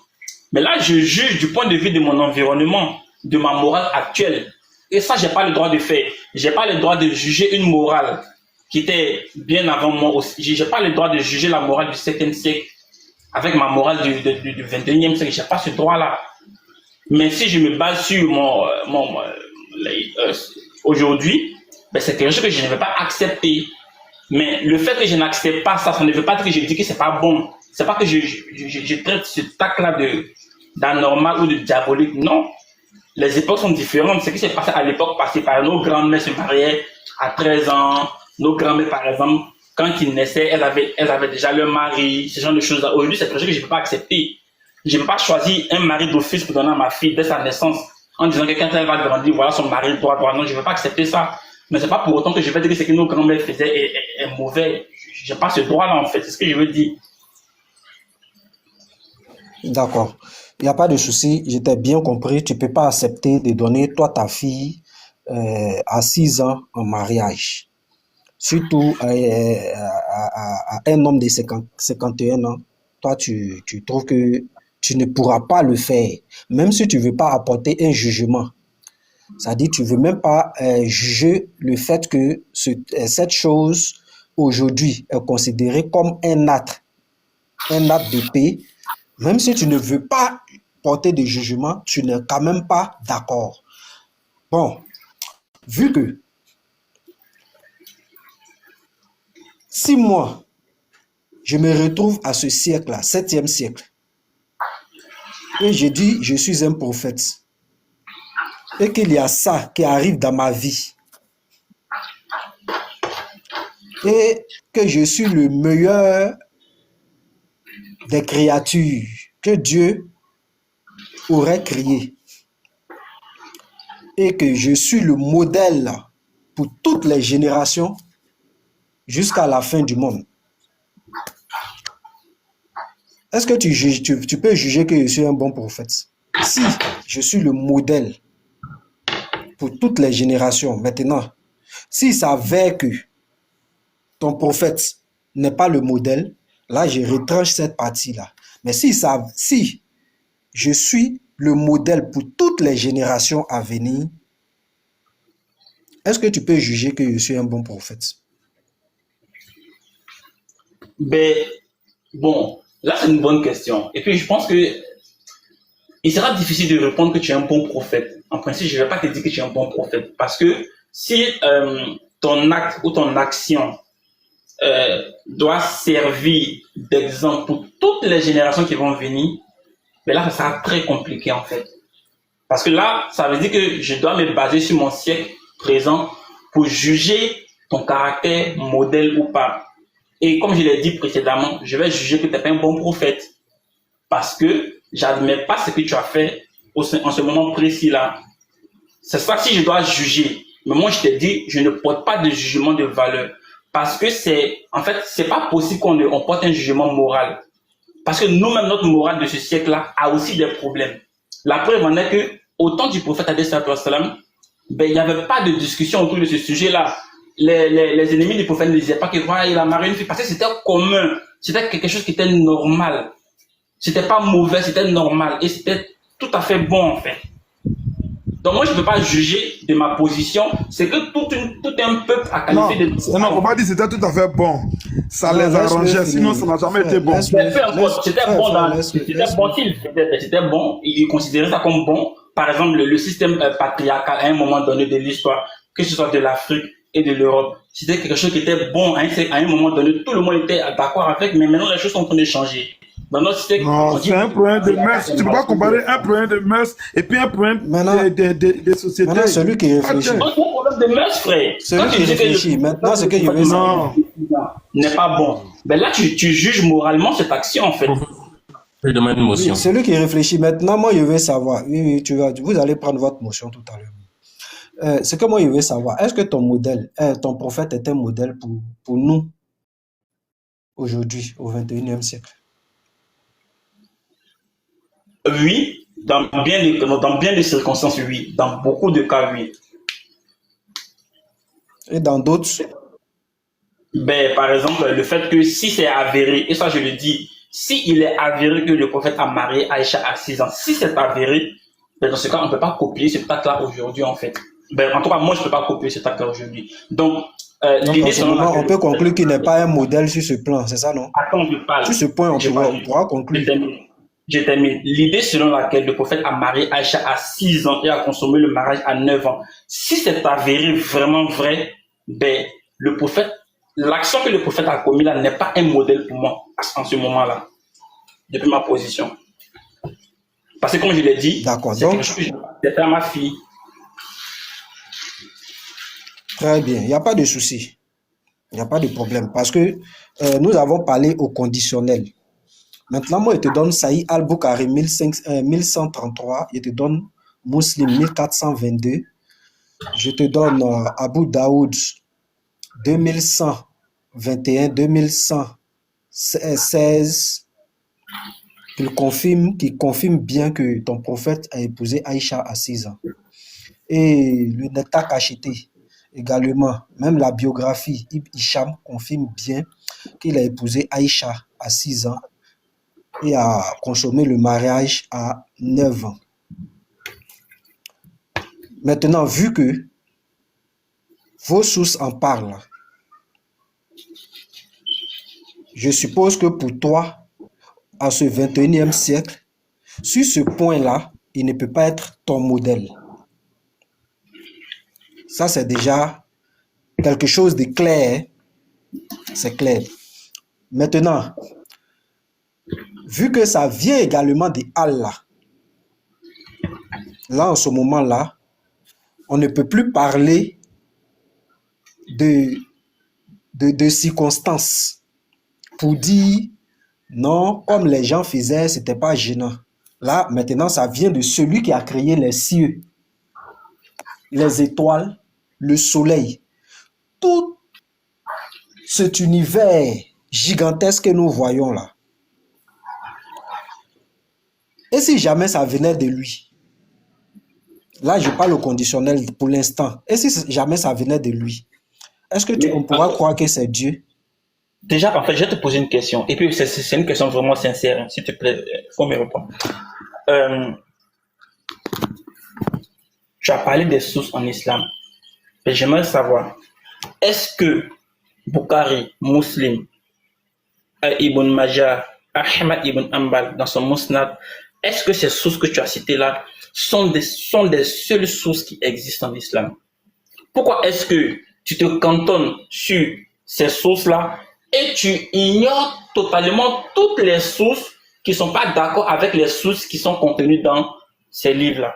Mais là, je juge du point de vue de mon environnement, de ma morale actuelle. Et ça, je n'ai pas le droit de faire. Je n'ai pas le droit de juger une morale qui était bien avant moi aussi. Je n'ai pas le droit de juger la morale du 7e siècle avec ma morale du 21e siècle. Je n'ai pas ce droit-là. Mais si je me base sur aujourd'hui, ben c'est quelque chose que je ne vais pas accepter. Mais le fait que je n'accepte pas ça, ça ne veut pas dire que je dis que c'est pas bon. C'est pas que je traite ce tac-là d'anormal ou de diabolique. Non. Les époques sont différentes. Ce qui s'est passé à l'époque passée, par nos grands-mères se mariaient à 13 ans. Nos grands-mères, par exemple, quand ils naissaient, elles avaient déjà leur mari, ce genre de choses. Aujourd'hui, c'est quelque chose que je ne peux pas accepter. Je ne peux pas choisir un mari d'office pour donner à ma fille dès sa naissance en disant que quand elle va grandir, voilà son mari droit. Non, je ne veux pas accepter ça. Mais c'est pas pour autant que je vais dire que ce que nos grands-mères faisaient est mauvais. Je n'ai pas ce droit-là, en fait. C'est ce que je veux dire. D'accord. Il n'y a pas de souci. Je t'ai bien compris. Tu ne peux pas accepter de donner, toi, ta fille, à 6 ans en mariage. Surtout à un homme de 51 ans. Toi, tu trouves que tu ne pourras pas le faire. Même si tu ne veux pas apporter un jugement. C'est-à-dire tu ne veux même pas juger le fait que cette chose aujourd'hui est considérée comme un acte de paix. Même si tu ne veux pas porter de jugement, tu n'es quand même pas d'accord. Bon, vu que si moi, je me retrouve à ce siècle-là, 7e siècle, et je dis je suis un prophète, et qu'il y a ça qui arrive dans ma vie, et que je suis le meilleur des créatures que Dieu aurait créées, et que je suis le modèle pour toutes les générations jusqu'à la fin du monde, est-ce que tu peux juger que je suis un bon prophète? Si je suis le modèle pour toutes les générations, maintenant, s'il s'avère que ton prophète n'est pas le modèle, là, je retranche cette partie-là. Mais si je suis le modèle pour toutes les générations à venir, est-ce que tu peux juger que je suis un bon prophète? Ben, bon, là, c'est une bonne question. Et puis, je pense que il sera difficile de répondre que tu es un bon prophète. En principe, je ne vais pas te dire que tu es un bon prophète. Parce que si ton acte ou ton action doit servir d'exemple pour toutes les générations qui vont venir, mais là, ça sera très compliqué en fait. Parce que là, ça veut dire que je dois me baser sur mon siècle présent pour juger ton caractère modèle ou pas. Et comme je l'ai dit précédemment, je vais juger que tu n'es pas un bon prophète. Parce que j'admets pas ce que tu as fait en ce moment précis-là. C'est ça si je dois juger. Mais moi, je te dis, je ne porte pas de jugement de valeur. Parce que en fait, c'est pas possible qu'on porte un jugement moral. Parce que nous-mêmes, notre morale de ce siècle-là a aussi des problèmes. La preuve en est que, au temps du prophète alayhi salam, ben, il n'y avait pas de discussion autour de ce sujet-là. Les ennemis du prophète ne disaient pas que voilà, il a marié une fille, parce que c'était commun. C'était quelque chose qui était normal. C'était pas mauvais, c'était normal. Et c'était tout à fait bon, en fait. Donc moi, je ne peux pas juger de ma position. C'est que tout un peuple a qualifié de... Non, on va pas dire que c'était tout à fait bon. Ça les arrangeait, sinon ça n'a jamais été bon. C'était bon, c'était bon. Ils considéraient ça comme bon. Par exemple, le système patriarcal, à un moment donné de l'histoire, que ce soit de l'Afrique et de l'Europe, c'était quelque chose qui était bon. À un moment donné, tout le monde était d'accord avec, mais maintenant les choses sont en train de changer. Non, c'est un problème de mœurs. Tu ne peux pas comparer un problème de mœurs et puis un problème de société. Maintenant, celui qui réfléchit. C'est un problème de mœurs, frère. Celui qui réfléchit. Maintenant, ce que je veux savoir n'est pas bon. Mais là, tu juges moralement cette action, en fait. Je demande une motion. Oui, celui qui réfléchit. Maintenant, moi, je veux savoir. Oui, vous allez prendre votre motion tout à l'heure. Ce que moi, je veux savoir, est-ce que ton prophète est un modèle pour nous, aujourd'hui, au 21e siècle? Oui, dans bien des circonstances, oui. Dans beaucoup de cas, oui. Et dans d'autres? Ben, par exemple, le fait que si c'est avéré, et ça je le dis, si il est avéré que le prophète a marié Aïcha à 6 ans, si c'est avéré, ben dans ce cas, on ne peut pas copier cet acte-là aujourd'hui, en fait. Ben, en tout cas, moi, je ne peux pas copier cet acte-là aujourd'hui. Donc, en ce moment, on peut conclure qu'il n'est pas un modèle sur ce plan, c'est ça, non? Attends, je parle. Sur ce point, on pourra conclure. Je termine. L'idée selon laquelle le prophète a marié Aïcha à 6 ans et a consommé le mariage à 9 ans, si c'est avéré vraiment vrai, ben, l'action que le prophète a commise là n'est pas un modèle pour moi en ce moment-là, depuis ma position. Parce que comme je l'ai dit, c'est quelque chose que j'ai fait à ma fille. Très bien, il n'y a pas de souci. Il n'y a pas de problème. Parce que nous avons parlé au conditionnel. Maintenant, moi, je te donne Saïd al-Bukhari 1133, je te donne Muslim 1422, je te donne Abu Daoud 2121, 2116, qui confirme bien que ton prophète a épousé Aïcha à 6 ans. Et le Neta Kachité également, même la biographie Ibn Hisham confirme bien qu'il a épousé Aïcha à 6 ans et a consommé le mariage à 9 ans. Maintenant, vu que vos sources en parlent, je suppose que pour toi, à ce 21e siècle, sur ce point-là, il ne peut pas être ton modèle. Ça, c'est déjà quelque chose de clair. C'est clair. Maintenant, vu que ça vient également d'Allah, là, en ce moment-là, on ne peut plus parler de circonstances pour dire non, comme les gens faisaient, ce n'était pas gênant. Là, maintenant, ça vient de celui qui a créé les cieux. les étoiles, le soleil, tout cet univers gigantesque que nous voyons là. Et si jamais ça venait de lui, là je parle au conditionnel pour l'instant, et si jamais ça venait de lui, est-ce que on pourra croire que c'est Dieu? Déjà, en fait, je vais te poser une question. Et puis, c'est une question vraiment sincère. Hein. S'il te plaît, il faut me répondre. Tu as parlé des sources en islam. Et j'aimerais savoir, est-ce que Bukhari, Muslim, Ibn Majah, Ahmad Ibn Hanbal, dans son Musnad, est-ce que ces sources que tu as citées là sont des seules sources qui existent en islam? Pourquoi est-ce que tu te cantonnes sur ces sources-là et tu ignores totalement toutes les sources qui ne sont pas d'accord avec les sources qui sont contenues dans ces livres-là?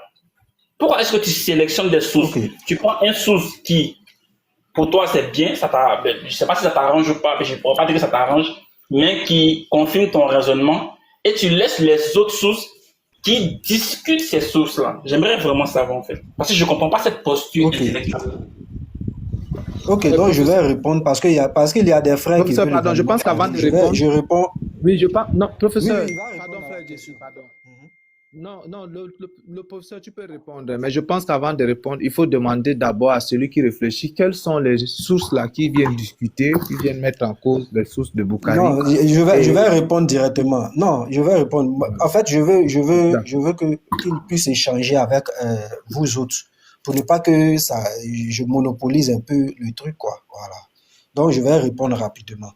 Pourquoi est-ce que tu sélectionnes des sources? Tu prends une source qui, pour toi, c'est bien, je ne sais pas si ça t'arrange ou pas, mais je ne pourrais pas dire que ça t'arrange, mais qui confirme ton raisonnement, et tu laisses les autres sources qui discutent ces sources-là. J'aimerais vraiment savoir, en fait. Parce que je ne comprends pas cette posture intellectuelle. Ok, donc je vais répondre parce qu'il y a des frères qui veulent... Pardon, je pense qu'avant de répondre... Je réponds... Oui, je pense... Non, professeur... Oui, pardon, frère Jésus, pardon. Non, le professeur, tu peux répondre, mais je pense qu'avant de répondre, il faut demander d'abord à celui qui réfléchit quelles sont les sources là qui viennent discuter, qui viennent mettre en cause les sources de Bukhari. Non, je vais répondre directement. Non, je vais répondre. En fait, je veux qu'il puisse échanger avec vous autres pour ne pas que je monopolise un peu le truc, quoi. Voilà. Donc, je vais répondre rapidement.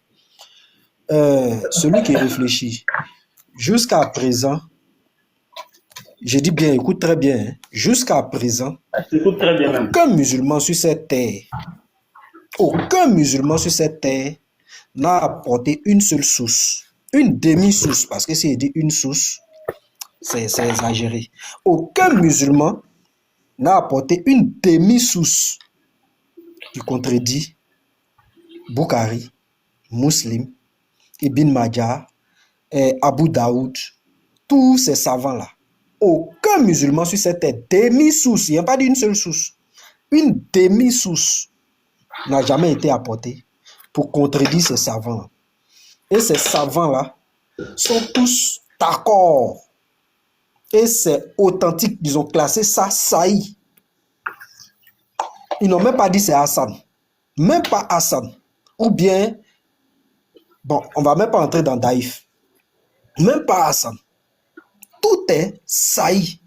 Celui qui réfléchit, jusqu'à présent, je dis bien, écoute très bien, hein, jusqu'à présent, aucun musulman sur cette terre n'a apporté une seule source, une demi-source, parce que s'il dit une source, c'est exagéré. Aucun musulman n'a apporté une demi-source qui contredit Bukhari, Muslim, Ibn Majah, Abu Daoud, tous ces savants-là. Aucun musulman sur cette terre, demi-source, il n'y a pas d'une seule source, une demi-source n'a jamais été apportée pour contredire ces savants. Et ces savants-là sont tous d'accord. Et c'est authentique, ils ont classé ça Saï. Ils n'ont même pas dit c'est Hassan. Même pas Hassan. Ou bien, bon, on ne va même pas entrer dans Daïf. Même pas Hassan. Tout est Saï.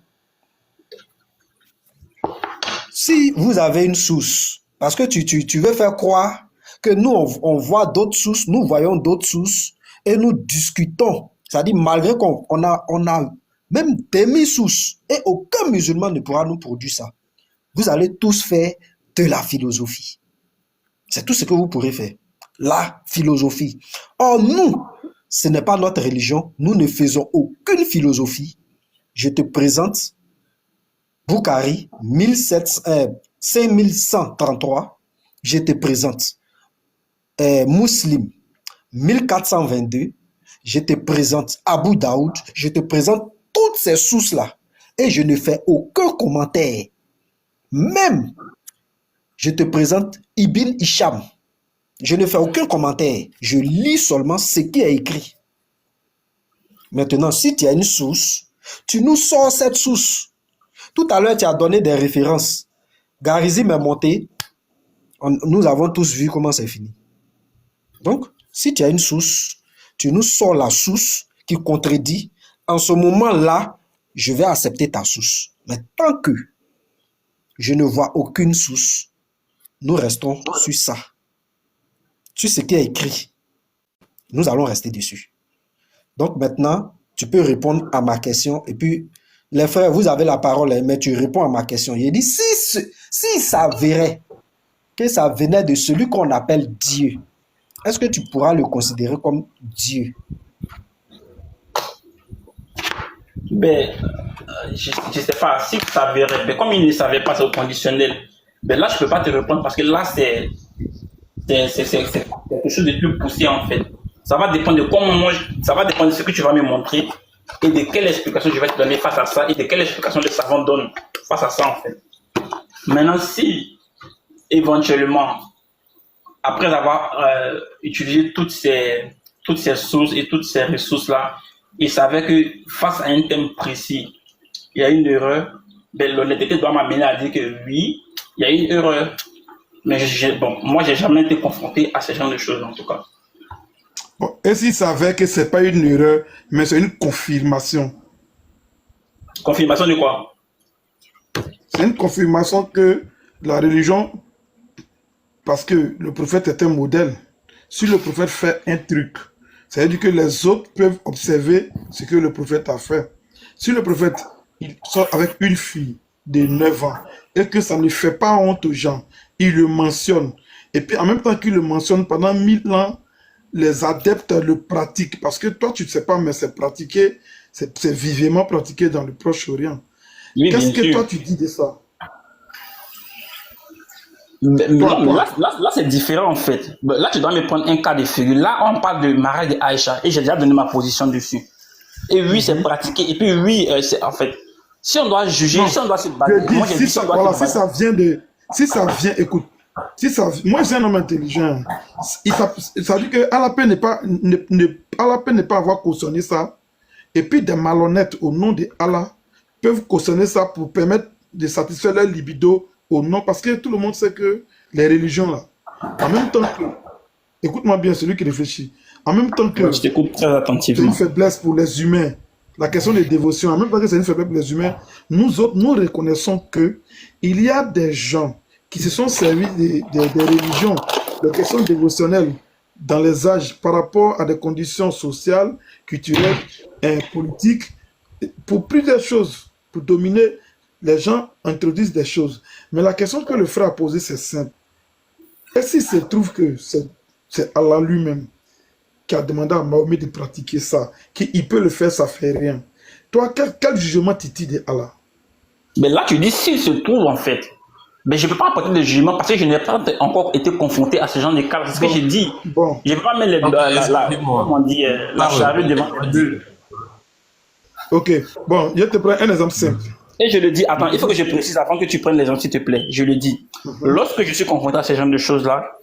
Si vous avez une source, parce que tu veux faire croire que nous, on voit d'autres sources, nous voyons d'autres sources, et nous discutons. C'est-à-dire, malgré qu'on a même demi-sources, et aucun musulman ne pourra nous produire ça. Vous allez tous faire de la philosophie. C'est tout ce que vous pourrez faire. La philosophie. Or, nous, ce n'est pas notre religion. Nous ne faisons aucune philosophie. Je te présente Bukhari, 5133. Je te présente Muslim, 1422. Je te présente Abu Daoud. Je te présente toutes ces sources-là. Et je ne fais aucun commentaire. Même, je te présente Ibn Hisham. Je ne fais aucun commentaire. Je lis seulement ce qui est écrit. Maintenant, si tu as une source, tu nous sors cette source. Tout à l'heure, tu as donné des références. Garizim est monté. Nous avons tous vu comment c'est fini. Donc, si tu as une source, tu nous sors la source qui contredit. En ce moment-là, je vais accepter ta source. Mais tant que je ne vois aucune source, nous restons sur ça. Sur ce qui est écrit. Nous allons rester dessus. Donc maintenant, tu peux répondre à ma question. Et puis, les frères, vous avez la parole, mais tu réponds à ma question. Il dit, si ça verrait que ça venait de celui qu'on appelle Dieu, est-ce que tu pourras le considérer comme Dieu? Ben, je ne sais pas si ça verrait. Mais comme il ne savait pas, c'est au conditionnel. Ben là, je ne peux pas te répondre parce que là, c'est quelque chose de plus poussé en fait. Ça va dépendre de comment ça va dépendre de ce que tu vas me montrer et de quelle explication je vais te donner face à ça et de quelle explication le savant donne face à ça en fait. Maintenant, si éventuellement, après avoir utilisé toutes ces sources et toutes ces ressources-là, il savait que face à un thème précis, il y a une erreur, ben, l'honnêteté doit m'amener à dire que oui, il y a une erreur. Mais moi, j'ai jamais été confronté à ce genre de choses, en tout cas. Bon, et s'il savait que ce n'est pas une erreur, mais c'est une confirmation? Confirmation de quoi? C'est une confirmation que la religion, parce que le prophète est un modèle, si le prophète fait un truc, ça veut dire que les autres peuvent observer ce que le prophète a fait. Si le prophète il sort avec une fille de 9 ans et que ça ne fait pas honte aux gens, il le mentionne. Et puis en même temps qu'il le mentionne, pendant 1000 ans, les adeptes le pratiquent. Parce que toi, tu ne sais pas, mais c'est pratiqué, c'est vivement pratiqué dans le Proche-Orient. Oui, qu'est-ce que sûr. toi, tu dis de ça? Là, c'est différent en fait. Là, tu dois me prendre un cas de figure. Là, on parle de mariage de Aïcha et j'ai déjà donné ma position dessus. Et oui, c'est pratiqué. Et puis oui, c'est en fait, si on doit juger, non, si on doit se battre, moi j'ai dit si on doit se battre. Si ça vient, écoute, moi j'ai un homme intelligent. Ça dit que Allah peut ne pas avoir cautionné ça. Et puis des malhonnêtes au nom de Allah peuvent cautionner ça pour permettre de satisfaire leur libido au nom, parce que tout le monde sait que les religions là, en même temps que, écoute-moi bien, celui qui réfléchit, en même temps que je t'écoute très attentivement. C'est une faiblesse pour les humains, la question des dévotions, en même temps que c'est une faiblesse pour les humains, nous autres, nous reconnaissons que il y a des gens qui se sont servis des religions, de questions dévotionnelles dans les âges par rapport à des conditions sociales, culturelles et politiques, pour plusieurs choses, pour dominer. Les gens introduisent des choses. Mais la question que le frère a posée, c'est simple. Et s'il se trouve que c'est Allah lui-même qui a demandé à Mahomet de pratiquer ça, qu'il peut le faire, ça ne fait rien. Toi, quel jugement tu dis de Allah? Mais là, tu dis s'il se trouve en fait. Mais je ne peux pas apporter de jugement parce que je n'ai pas encore été confronté à ce genre de cas. C'est ce que j'ai dit. Bon. Je ne peux pas mettre la charrue devant les deux. Ok. Bon, je te prends un exemple simple. Et je le dis, attends, il faut que je précise avant que tu prennes l'exemple, s'il te plaît. Je le dis. Lorsque je suis confronté à ce genre de choses-là,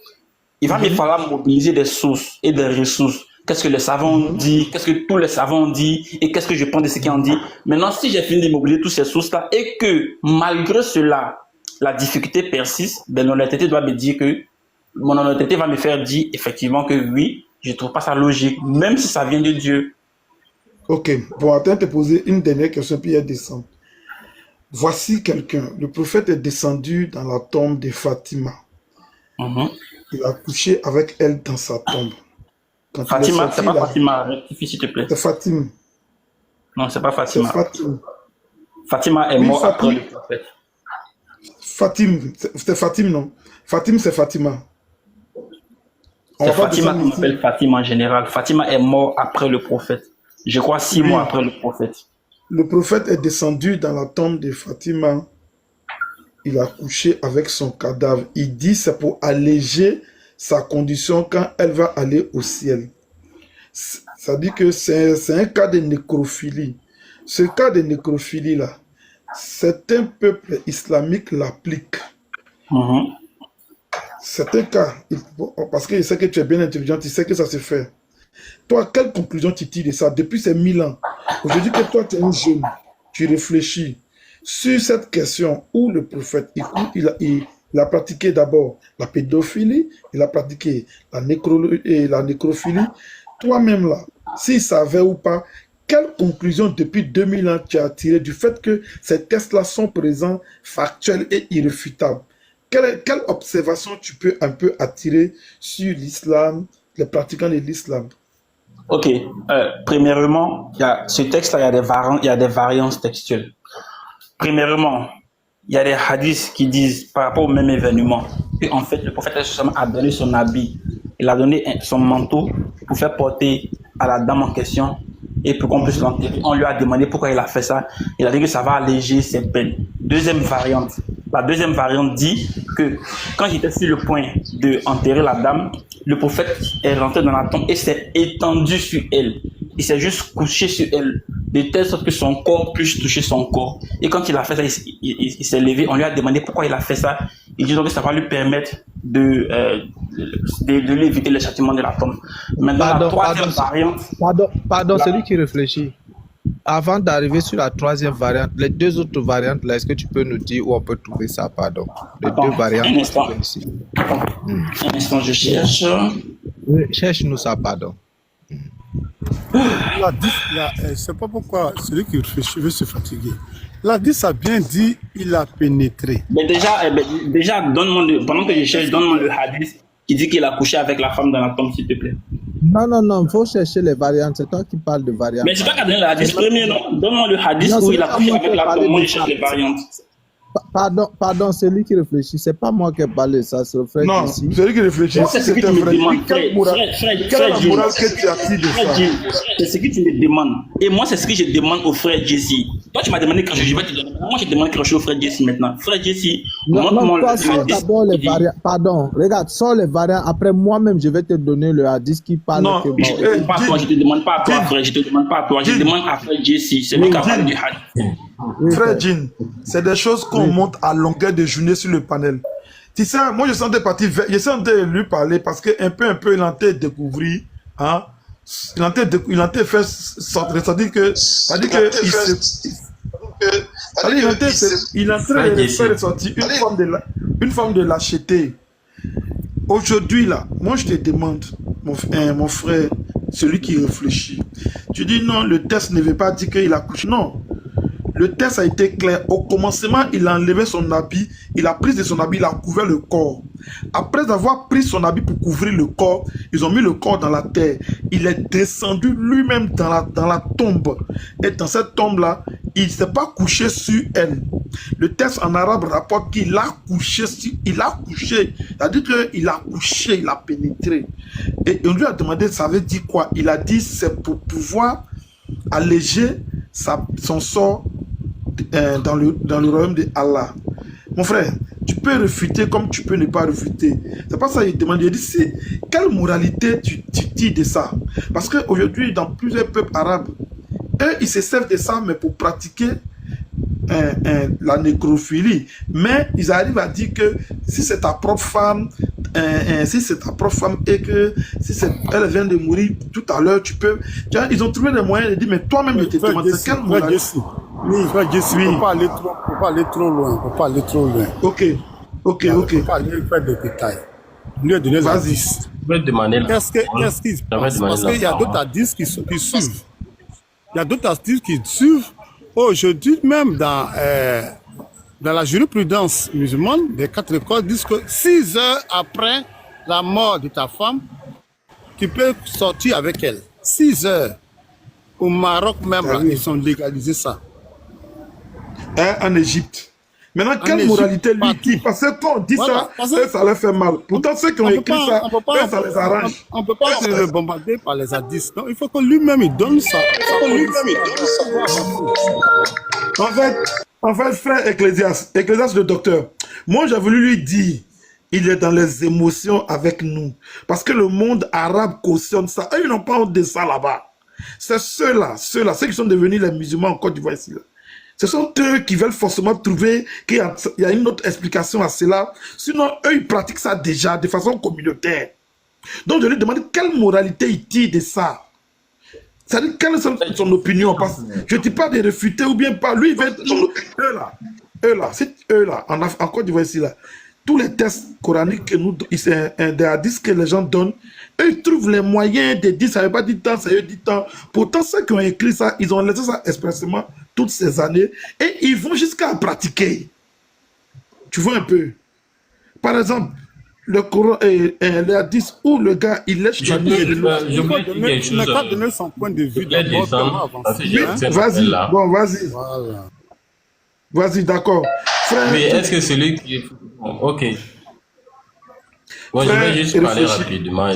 il va me falloir mobiliser des sources et des ressources. Qu'est-ce que les savants ont dit? Qu'est-ce que tous les savants ont dit? Et qu'est-ce que je prends de ce qu'ils ont dit? Maintenant, si j'ai fini de mobiliser toutes ces sources-là et que, malgré cela, la difficulté persiste, ben, l'honnêteté doit me dire que, mon honnêteté va me faire dire effectivement que oui, je ne trouve pas ça logique, même si ça vient de Dieu. Ok. Bon, attends de te poser une dernière question, puis elle descend. Voici quelqu'un, le prophète est descendu dans la tombe de Fatima. Il a couché avec elle dans sa tombe. Quand Fatima, c'est pas Fatima, rectifie s'il te plaît. C'est Fatima. Non, c'est pas Fatima. C'est Fatima. Fatima est mort après le prophète. Fatima, c'est Fatima, non? Fatima, c'est Fatima. C'est Fatima qu'on appelle Fatima en général. Fatima est mort après le prophète. Je crois 6 mois après le prophète. Le prophète est descendu dans la tombe de Fatima. Il a couché avec son cadavre. Il dit c'est pour alléger sa condition quand elle va aller au ciel. Ça dit que c'est un cas de nécrophilie. Ce cas de nécrophilie-là, certains peuples islamiques l'appliquent. C'est un cas, parce que je sais que tu es bien intelligent, tu sais que ça se fait. Toi, quelle conclusion tu tires de ça depuis ces 1000 ans? Aujourd'hui que toi, tu es un jeune, tu réfléchis sur cette question où le prophète, il a pratiqué d'abord la pédophilie, il a pratiqué la nécrophilie. Toi-même là, s'il savait ou pas, quelle conclusion depuis 2000 ans tu as tiré du fait que ces tests-là sont présents, factuels et irréfutables? Quelle observation tu peux un peu attirer sur l'islam, les pratiquants de l'islam? Ok. Premièrement, ce texte-là, il y a des variances textuelles. Premièrement, il y a des hadiths qui disent par rapport au même événement que en fait le prophète a donné son habit, il a donné son manteau pour faire porter à la dame en question et pour qu'on puisse l'enterrer. On lui a demandé pourquoi il a fait ça. Il a dit que ça va alléger ses peines. Deuxième variante. La deuxième variante dit que quand j'étais sur le point d'enterrer la dame, le prophète est rentré dans la tombe et s'est étendu sur elle. Il s'est juste couché sur elle de telle sorte que son corps puisse toucher son corps. Et quand il a fait ça, il s'est levé, on lui a demandé pourquoi il a fait ça. Il dit donc que ça va lui permettre de lui éviter le châtiment de la tombe. Maintenant, la troisième variante... Pardon, celui qui réfléchit. Avant d'arriver sur la troisième variante, les deux autres variantes, là, est-ce que tu peux nous dire où on peut trouver ça, pardon? Les deux variantes. Un instant. Un instant, je cherche. Oui, cherche-nous ça, pardon. Je ne sais pas pourquoi celui qui réfléchit veut se fatiguer. La 10 a bien dit, il a pénétré. Mais déjà pendant que je cherche, donne-moi le hadith qui dit qu'il a couché avec la femme dans la tombe, s'il te plaît. Non, il faut chercher les variantes. C'est toi qui parles de variantes. Mais c'est toi qui as donné le hadith premier, non? Donne-moi le hadith où il a couché avec la tombe. Moi, je cherche les variantes. Pardon, celui qui réfléchit, c'est pas moi qui ai parlé, ça, c'est le frère Non, ici. celui qui réfléchit, C'est ce que tu me demandes, quelle est la morale que tu as tirée de ça? C'est ce que tu me demandes. Et moi, c'est ce que je demande au frère Jesse. Toi, tu m'as demandé quand je vais te donner. Moi, je demande quand je suis au frère Jesse maintenant. Frère Jesse, montre-moi le hadith. D'abord les variantes. Pardon, regarde, sors les variantes. Après, moi-même, je vais te donner le hadith qui parle. Non, que Je te demande pas à toi, je te demande pas à toi, frère. Je te demande pas à toi. Je demande à frère Jesse. C'est lui qui a parlé du hadith. Frère Jean, c'est des choses qu'on monte à longueur de journée sur le panel. Tu sais, moi je sentais parti, je sentais lui parler parce que un peu il en a découvert, hein, il en a fait sortir, c'est-à-dire que il a fait ressortir une forme de lâcheté. Aujourd'hui là, moi je te demande, mon frère, celui qui réfléchit, tu dis non, le test ne veut pas dire qu'il a couché, non. Le test a été clair. Au commencement, il a enlevé son habit, il a pris de son habit, il a couvert le corps. Après avoir pris son habit pour couvrir le corps, ils ont mis le corps dans la terre. Il est descendu lui-même dans la tombe. Et dans cette tombe-là, il ne s'est pas couché sur elle. Le texte en arabe rapporte qu'il a couché, c'est-à-dire qu'il a couché, il a pénétré. Et on lui a demandé, ça veut dire quoi? Il a dit, c'est pour pouvoir alléger son sort dans le royaume de Allah. Mon frère, tu peux réfuter comme tu peux ne pas réfuter. C'est pas ça qu'il demande. Il dit, quelle moralité tu tires de ça? Parce qu'aujourd'hui, dans plusieurs peuples arabes, eux, ils se servent de ça, mais pour pratiquer la nécrophilie. Mais ils arrivent à dire que si c'est ta propre femme, et que elle vient de mourir tout à l'heure, tu peux... Ils ont trouvé des moyens de dire, mais toi-même, je te demande, c'est quelle moralité? Oui, il ne faut pas aller trop loin. Ok. Il ne faut pas aller faire des détails. Lui a donné les indices. Qu'est-ce qui se passe? Parce qu'il y a d'autres indices qui suivent. Il y a d'autres indices qui suivent. Aujourd'hui, même dans la jurisprudence musulmane, les 4 écoles disent que 6 heures après la mort de ta femme, tu peux sortir avec elle. 6 heures. Au Maroc même, là, ils ont légalisé ça. En Égypte. Maintenant, quelle moralité lui dit? Parce que quand on dit ça, ça leur fait mal. Pourtant, ceux qui ont écrit ça, ça les arrange. On ne peut pas se bombarder par les hadiths. Non, il faut que lui-même il donne ça. En fait, frère Ecclésias le docteur, moi j'ai voulu lui dire, il est dans les émotions avec nous. Parce que le monde arabe cautionne ça. Eux, ils n'ont pas honte de ça là-bas. C'est ceux-là, ceux qui sont devenus les musulmans en Côte d'Ivoire ici. Là. Ce sont eux qui veulent forcément trouver qu'il y a une autre explication à cela. Sinon, eux, ils pratiquent ça déjà de façon communautaire. Donc, je lui demande quelle moralité il tire de ça. C'est-à-dire, quelle est son opinion? Parce que je ne dis pas de réfuter ou bien pas. Lui, il va être... Eux là, en Côte d'Ivoire ici, là, tous les tests coraniques que nous, c'est des hadiths que les gens donnent, eux, ils trouvent les moyens de dire, ça ne veut pas dire tant, ça veut dire tant. Pourtant, ceux qui ont écrit ça, ils ont laissé ça expressément toutes ces années et ils vont jusqu'à pratiquer. Tu vois un peu? Par exemple, le Coran et les hadiths où le gars, il laisse... Je n'ai pas donné son point de vue d'abord. Vas-y, bon, vas-y. Voilà. Vas-y, d'accord. Mais est-ce que celui qui est... Ok. Moi, je vais juste parler rapidement.